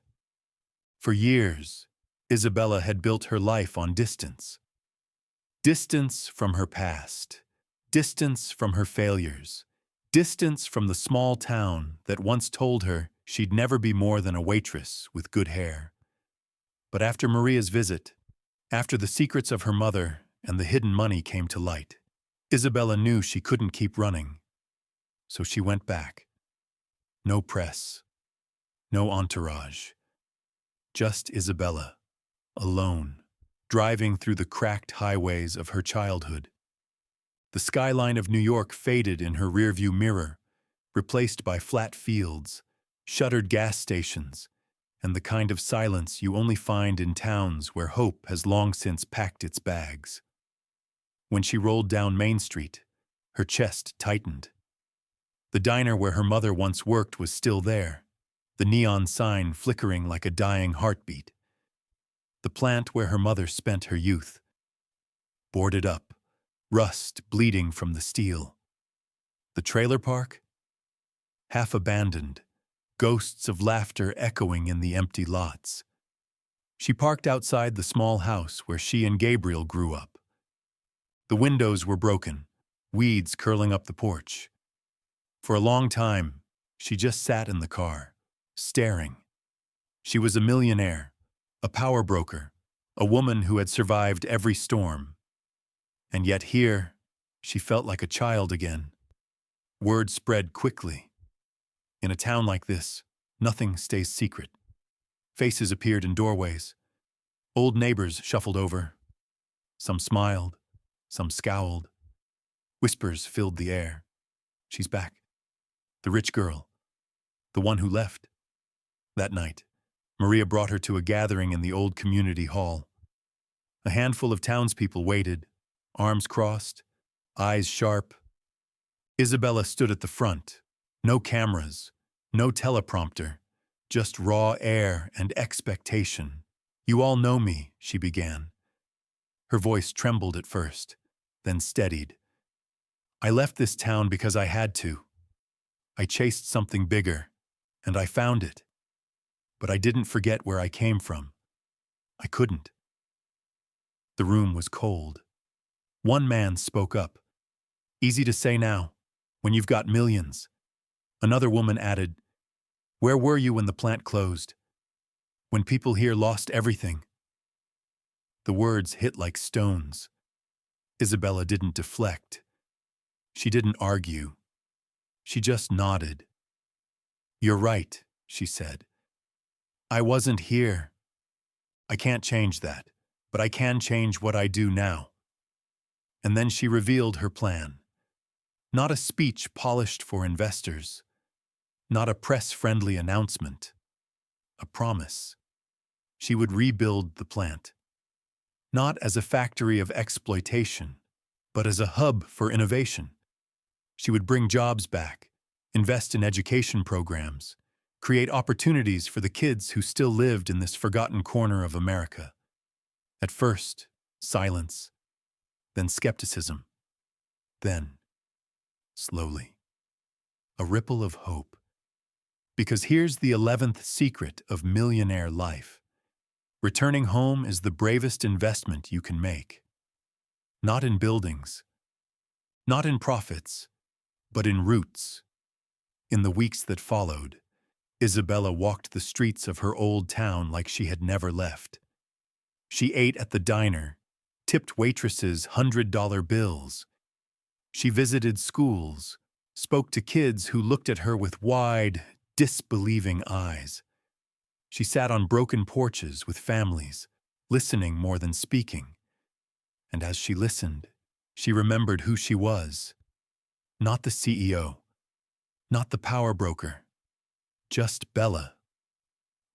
S1: For years, Isabella had built her life on distance. Distance from her past. Distance from her failures. Distance from the small town that once told her she'd never be more than a waitress with good hair. But after Maria's visit, after the secrets of her mother and the hidden money came to light, Isabella knew she couldn't keep running. So she went back. No press. No entourage. Just Isabella, alone, driving through the cracked highways of her childhood. The skyline of New York faded in her rearview mirror, replaced by flat fields, shuttered gas stations, and the kind of silence you only find in towns where hope has long since packed its bags. When she rolled down Main Street, her chest tightened. The diner where her mother once worked was still there, the neon sign flickering like a dying heartbeat. The plant where her mother spent her youth, boarded up, rust bleeding from the steel. The trailer park? Half abandoned, ghosts of laughter echoing in the empty lots. She parked outside the small house where she and Gabriel grew up. The windows were broken, weeds curling up the porch. For a long time, she just sat in the car, staring. She was a millionaire, a power broker, a woman who had survived every storm. And yet here, she felt like a child again. Word spread quickly. In a town like this, nothing stays secret. Faces appeared in doorways. Old neighbors shuffled over. Some smiled, some scowled. Whispers filled the air. She's back. The rich girl. The one who left. That night, Maria brought her to a gathering in the old community hall. A handful of townspeople waited, arms crossed, eyes sharp. Isabella stood at the front. No cameras, no teleprompter, just raw air and expectation. "You all know me," she began. Her voice trembled at first, then steadied. "I left this town because I had to. I chased something bigger, and I found it. But I didn't forget where I came from. I couldn't." The room was cold. One man spoke up. "Easy to say now, when you've got millions." Another woman added, "Where were you when the plant closed? When people here lost everything?" The words hit like stones. Isabella didn't deflect. She didn't argue. She just nodded. "You're right," she said. "I wasn't here. I can't change that, but I can change what I do now." And then she revealed her plan. Not a speech polished for investors, not a press-friendly announcement, a promise. She would rebuild the plant, not as a factory of exploitation, but as a hub for innovation. She would bring jobs back, invest in education programs, create opportunities for the kids who still lived in this forgotten corner of America. At first, silence, then skepticism, then, slowly, a ripple of hope. Because here's the 11th secret of millionaire life. Returning home is the bravest investment you can make. Not in buildings, not in profits, but in roots. In the weeks that followed, Isabella walked the streets of her old town like she had never left. She ate at the diner, tipped waitresses $100 bills. She visited schools, spoke to kids who looked at her with wide, disbelieving eyes. She sat on broken porches with families, listening more than speaking. And as she listened, she remembered who she was. Not the CEO, not the power broker, just Bella,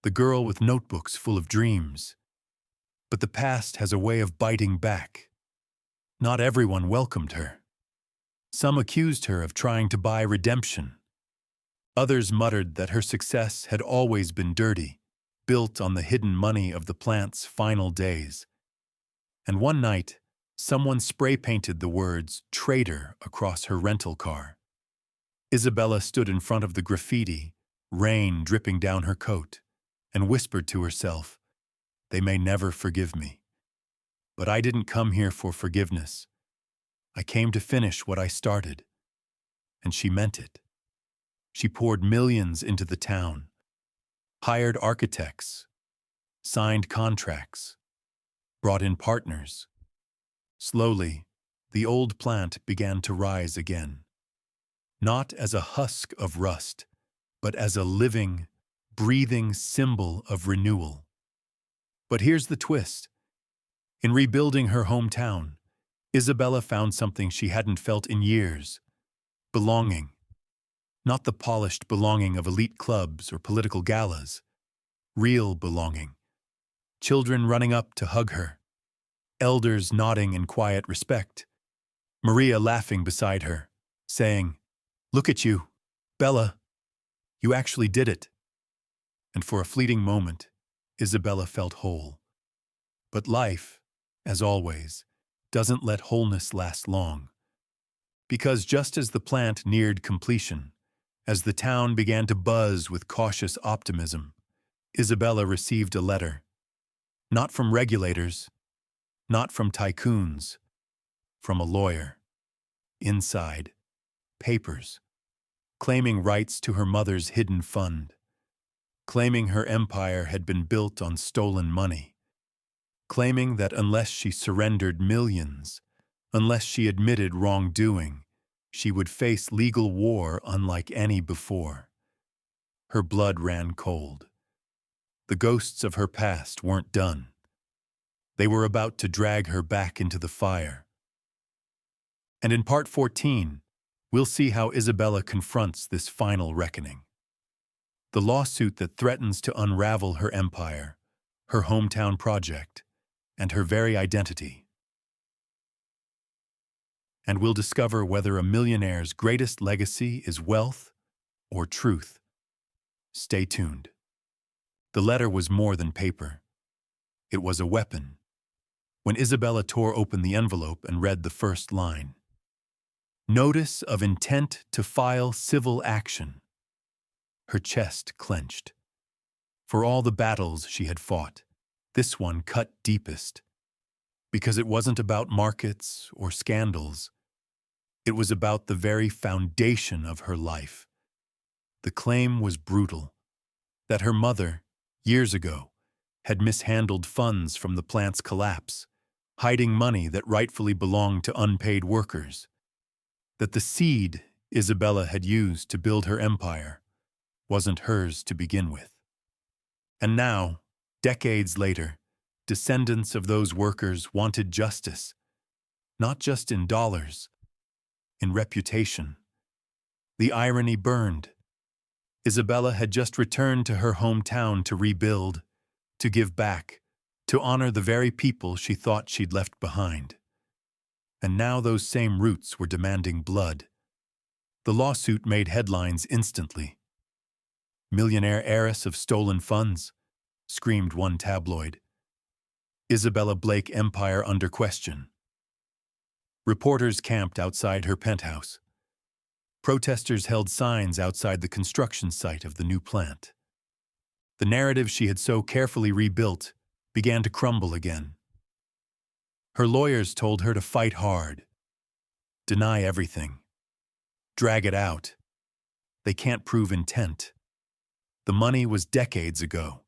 S1: the girl with notebooks full of dreams. But the past has a way of biting back. Not everyone welcomed her. Some accused her of trying to buy redemption. Others muttered that her success had always been dirty, built on the hidden money of the plant's final days. And one night, someone spray-painted the words "traitor" across her rental car. Isabella stood in front of the graffiti, rain dripping down her coat, and whispered to herself, "They may never forgive me. But I didn't come here for forgiveness. I came to finish what I started." And she meant it. She poured millions into the town, hired architects, signed contracts, brought in partners. Slowly, the old plant began to rise again. Not as a husk of rust, but as a living, breathing symbol of renewal. But here's the twist. In rebuilding her hometown, Isabella found something she hadn't felt in years: belonging. Not the polished belonging of elite clubs or political galas. Real belonging. Children running up to hug her. Elders nodding in quiet respect. Maria laughing beside her, saying, "Look at you, Bella. You actually did it." And for a fleeting moment, Isabella felt whole. But life, as always, doesn't let wholeness last long. Because just as the plant neared completion, as the town began to buzz with cautious optimism, Isabella received a letter. Not from regulators, not from tycoons, from a lawyer. Inside, papers, claiming rights to her mother's hidden fund, claiming her empire had been built on stolen money, claiming that unless she surrendered millions, unless she admitted wrongdoing, she would face legal war unlike any before. Her blood ran cold. The ghosts of her past weren't done. They were about to drag her back into the fire. And in part 14, we'll see how Isabella confronts this final reckoning. The lawsuit that threatens to unravel her empire, her hometown project, and her very identity. And we'll discover whether a millionaire's greatest legacy is wealth or truth. Stay tuned. The letter was more than paper. It was a weapon. When Isabella tore open the envelope and read the first line, "Notice of intent to file civil action," her chest clenched. For all the battles she had fought, this one cut deepest. Because it wasn't about markets or scandals. It was about the very foundation of her life. The claim was brutal, that her mother, years ago, had mishandled funds from the plant's collapse, hiding money that rightfully belonged to unpaid workers. That the seed Isabella had used to build her empire wasn't hers to begin with. And now, decades later, descendants of those workers wanted justice. not just in dollars, in reputation. The irony burned. Isabella had just returned to her hometown to rebuild, to give back, to honor the very people she thought she'd left behind. And now those same roots were demanding blood. The lawsuit made headlines instantly. "Millionaire heiress of stolen funds," screamed one tabloid. "Isabella Blake empire under question." Reporters camped outside her penthouse. Protesters held signs outside the construction site of the new plant. The narrative she had so carefully rebuilt began to crumble again. Her lawyers told her to fight hard, deny everything, drag it out. They can't prove intent. The money was decades ago.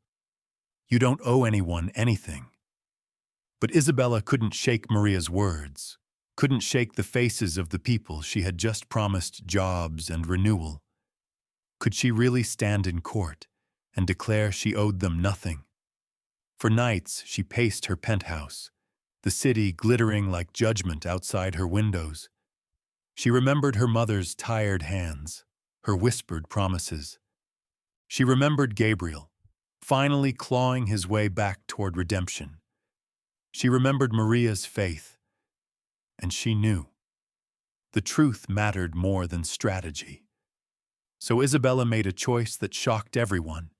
S1: You don't owe anyone anything. But Isabella couldn't shake Maria's words, couldn't shake the faces of the people she had just promised jobs and renewal. Could she really stand in court and declare she owed them nothing? For nights she paced her penthouse, the city glittering like judgment outside her windows. She remembered her mother's tired hands, her whispered promises. She remembered Gabriel, finally clawing his way back toward redemption. She remembered Maria's faith, and she knew. The truth mattered more than strategy. So Isabella made a choice that shocked everyone.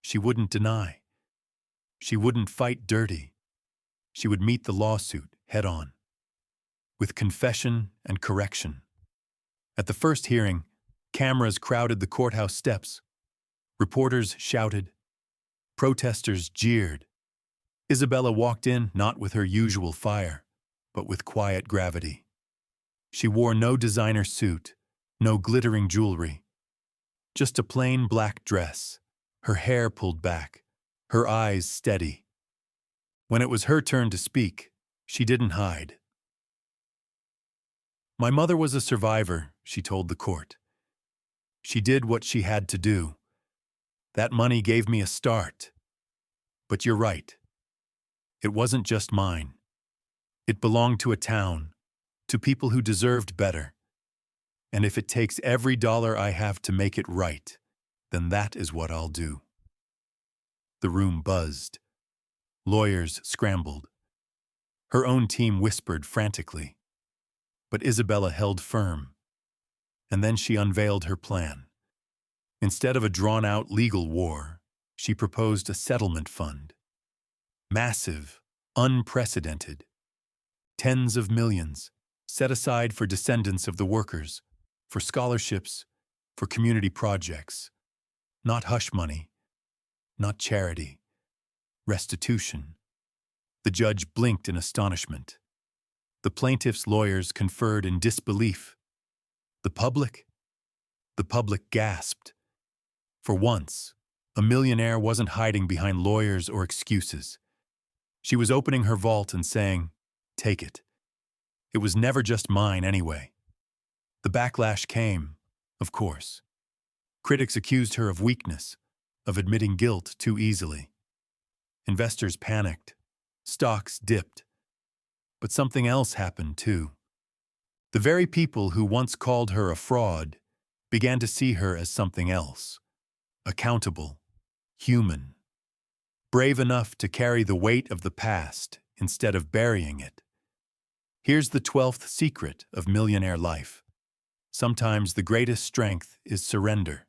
S1: She wouldn't deny. She wouldn't fight dirty. She would meet the lawsuit head-on, with confession and correction. At the first hearing, cameras crowded the courthouse steps. Reporters shouted. Protesters jeered. Isabella walked in not with her usual fire, but with quiet gravity. She wore no designer suit, no glittering jewelry, just a plain black dress, her hair pulled back, her eyes steady. When it was her turn to speak, she didn't hide. "My mother was a survivor," she told the court. "She did what she had to do. That money gave me a start. But you're right. It wasn't just mine. It belonged to a town, to people who deserved better. And if it takes every dollar I have to make it right, then that is what I'll do." The room buzzed. Lawyers scrambled. Her own team whispered frantically. But Isabella held firm. And then she unveiled her plan. Instead of a drawn-out legal war, she proposed a settlement fund. Massive, unprecedented. Tens of millions, set aside for descendants of the workers, for scholarships, for community projects. Not hush money, not charity. Restitution. The judge blinked in astonishment. The plaintiff's lawyers conferred in disbelief. The public? The public gasped. For once, a millionaire wasn't hiding behind lawyers or excuses. She was opening her vault and saying, "Take it." It was never just mine anyway. The backlash came, of course. Critics accused her of weakness, of admitting guilt too easily. Investors panicked. Stocks dipped. But something else happened too. The very people who once called her a fraud began to see her as something else. Accountable, human, brave enough to carry the weight of the past instead of burying it. Here's the 12th secret of millionaire life. Sometimes the greatest strength is surrender.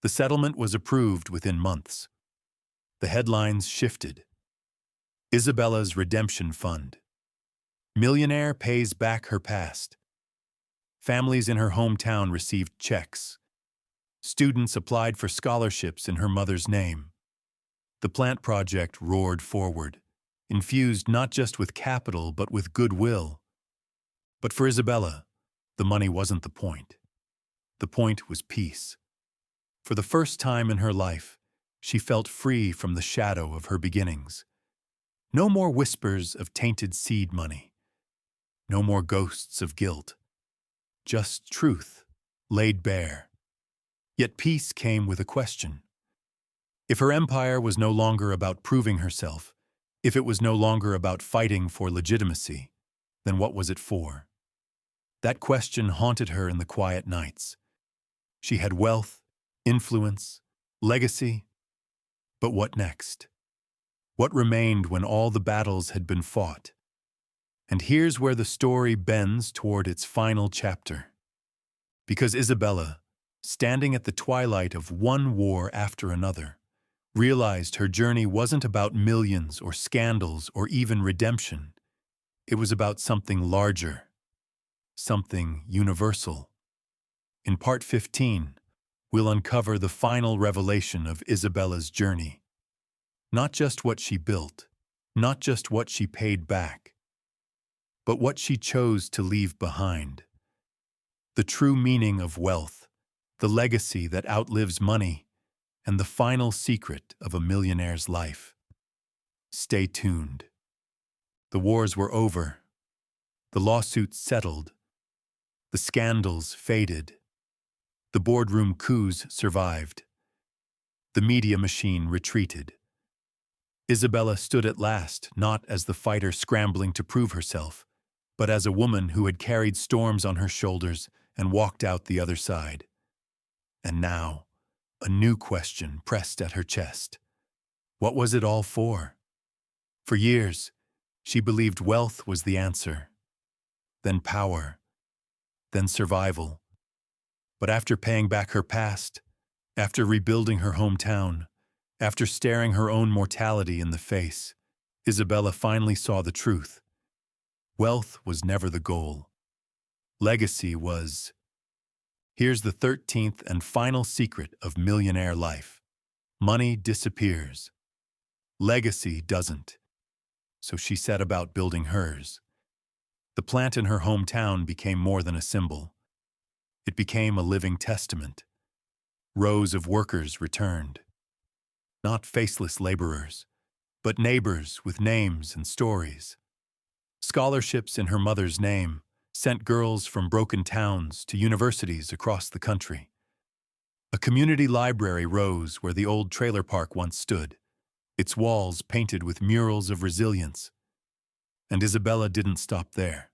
S1: The settlement was approved within months. The headlines shifted. Isabella's redemption fund. Millionaire pays back her past. Families in her hometown received checks. Students applied for scholarships in her mother's name. The plant project roared forward, infused not just with capital but with goodwill. But for Isabella, the money wasn't the point. The point was peace. For the first time in her life, she felt free from the shadow of her beginnings. No more whispers of tainted seed money. No more ghosts of guilt. Just truth, laid bare. Yet peace came with a question. If her empire was no longer about proving herself, if it was no longer about fighting for legitimacy, then what was it for? That question haunted her in the quiet nights. She had wealth, influence, legacy, but what next? What remained when all the battles had been fought? And here's where the story bends toward its final chapter. Because Isabella, standing at the twilight of one war after another, realized her journey wasn't about millions or scandals or even redemption. It was about something larger, something universal. In part 15, we'll uncover the final revelation of Isabella's journey. Not just what she built, not just what she paid back, but what she chose to leave behind. The true meaning of wealth, the legacy that outlives money, and the final secret of a millionaire's life. Stay tuned. The wars were over. The lawsuits settled. The scandals faded. The boardroom coups survived. The media machine retreated. Isabella stood at last, not as the fighter scrambling to prove herself, but as a woman who had carried storms on her shoulders and walked out the other side. And now, a new question pressed at her chest. What was it all for? For years, she believed wealth was the answer. Then power. Then survival. But after paying back her past, after rebuilding her hometown, after staring her own mortality in the face, Isabella finally saw the truth. Wealth was never the goal. Legacy was. Here's the 13th and final secret of millionaire life. Money disappears. Legacy doesn't. So she set about building hers. The plant in her hometown became more than a symbol. It became a living testament. Rows of workers returned. Not faceless laborers, but neighbors with names and stories. Scholarships in her mother's name sent girls from broken towns to universities across the country. A community library rose where the old trailer park once stood, its walls painted with murals of resilience. And Isabella didn't stop there.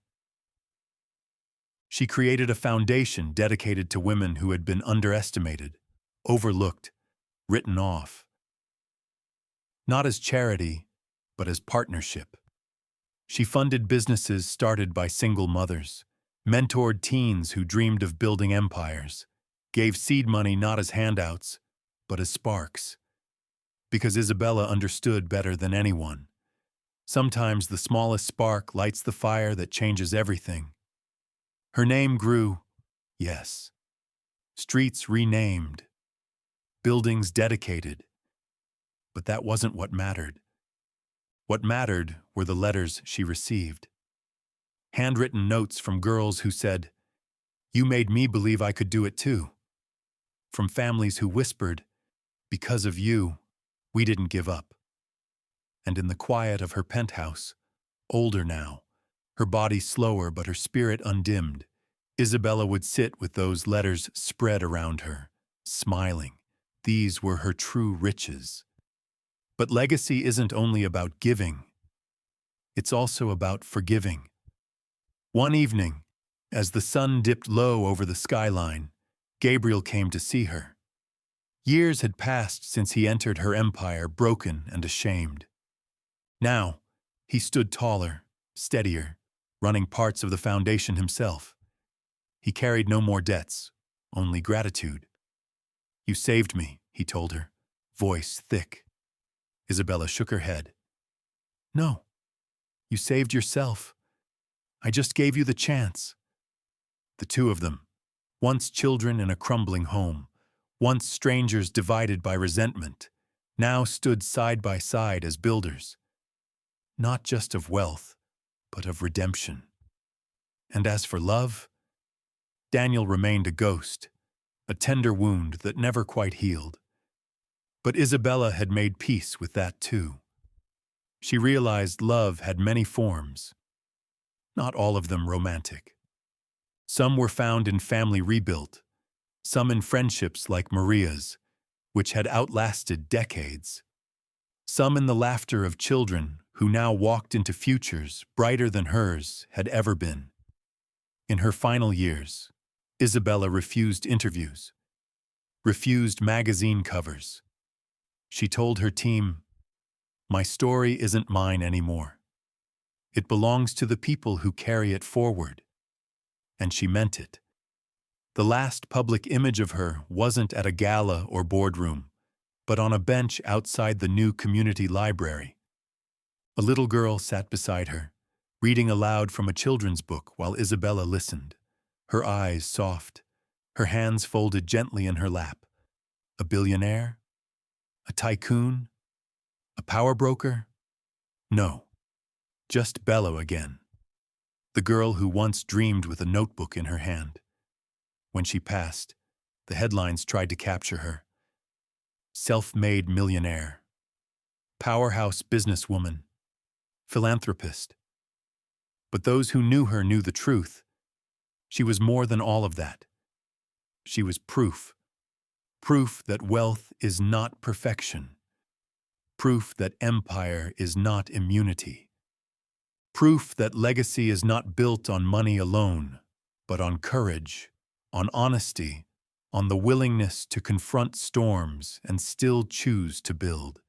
S1: She created a foundation dedicated to women who had been underestimated, overlooked, written off. Not as charity, but as partnership. She funded businesses started by single mothers, mentored teens who dreamed of building empires, gave seed money not as handouts, but as sparks. Because Isabella understood better than anyone. Sometimes the smallest spark lights the fire that changes everything. Her name grew, yes. Streets renamed. Buildings dedicated. But that wasn't what mattered. What mattered were the letters she received. Handwritten notes from girls who said, "You made me believe I could do it too." From families who whispered, "Because of you, we didn't give up." And in the quiet of her penthouse, older now, her body slower but her spirit undimmed, Isabella would sit with those letters spread around her, smiling. These were her true riches. But legacy isn't only about giving. It's also about forgiving. One evening, as the sun dipped low over the skyline, Gabriel came to see her. Years had passed since he entered her empire broken and ashamed. Now, he stood taller, steadier, running parts of the foundation himself. He carried no more debts, only gratitude. "You saved me," he told her, voice thick. Isabella shook her head. "No, you saved yourself. I just gave you the chance." The two of them, once children in a crumbling home, once strangers divided by resentment, now stood side by side as builders. Not just of wealth, but of redemption. And as for love, Daniel remained a ghost, a tender wound that never quite healed. But Isabella had made peace with that too. She realized love had many forms, not all of them romantic. Some were found in family rebuilt, some in friendships like Maria's, which had outlasted decades. Some in the laughter of children who now walked into futures brighter than hers had ever been. In her final years, Isabella refused interviews, refused magazine covers. She told her team, "My story isn't mine anymore. It belongs to the people who carry it forward." And she meant it. The last public image of her wasn't at a gala or boardroom, but on a bench outside the new community library. A little girl sat beside her, reading aloud from a children's book while Isabella listened, her eyes soft, her hands folded gently in her lap. A billionaire? A tycoon? A power broker? No, just Bella again. The girl who once dreamed with a notebook in her hand. When she passed, the headlines tried to capture her. Self-made millionaire, powerhouse businesswoman, philanthropist. But those who knew her knew the truth. She was more than all of that. She was proof. Proof that wealth is not perfection. Proof that empire is not immunity. Proof that legacy is not built on money alone, but on courage, on honesty, on the willingness to confront storms and still choose to build.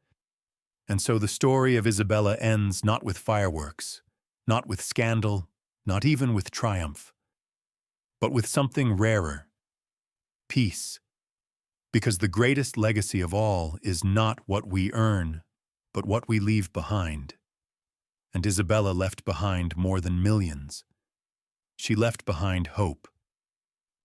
S1: And so the story of Isabella ends not with fireworks, not with scandal, not even with triumph, but with something rarer: peace. Because the greatest legacy of all is not what we earn, but what we leave behind. And Isabella left behind more than millions. She left behind hope.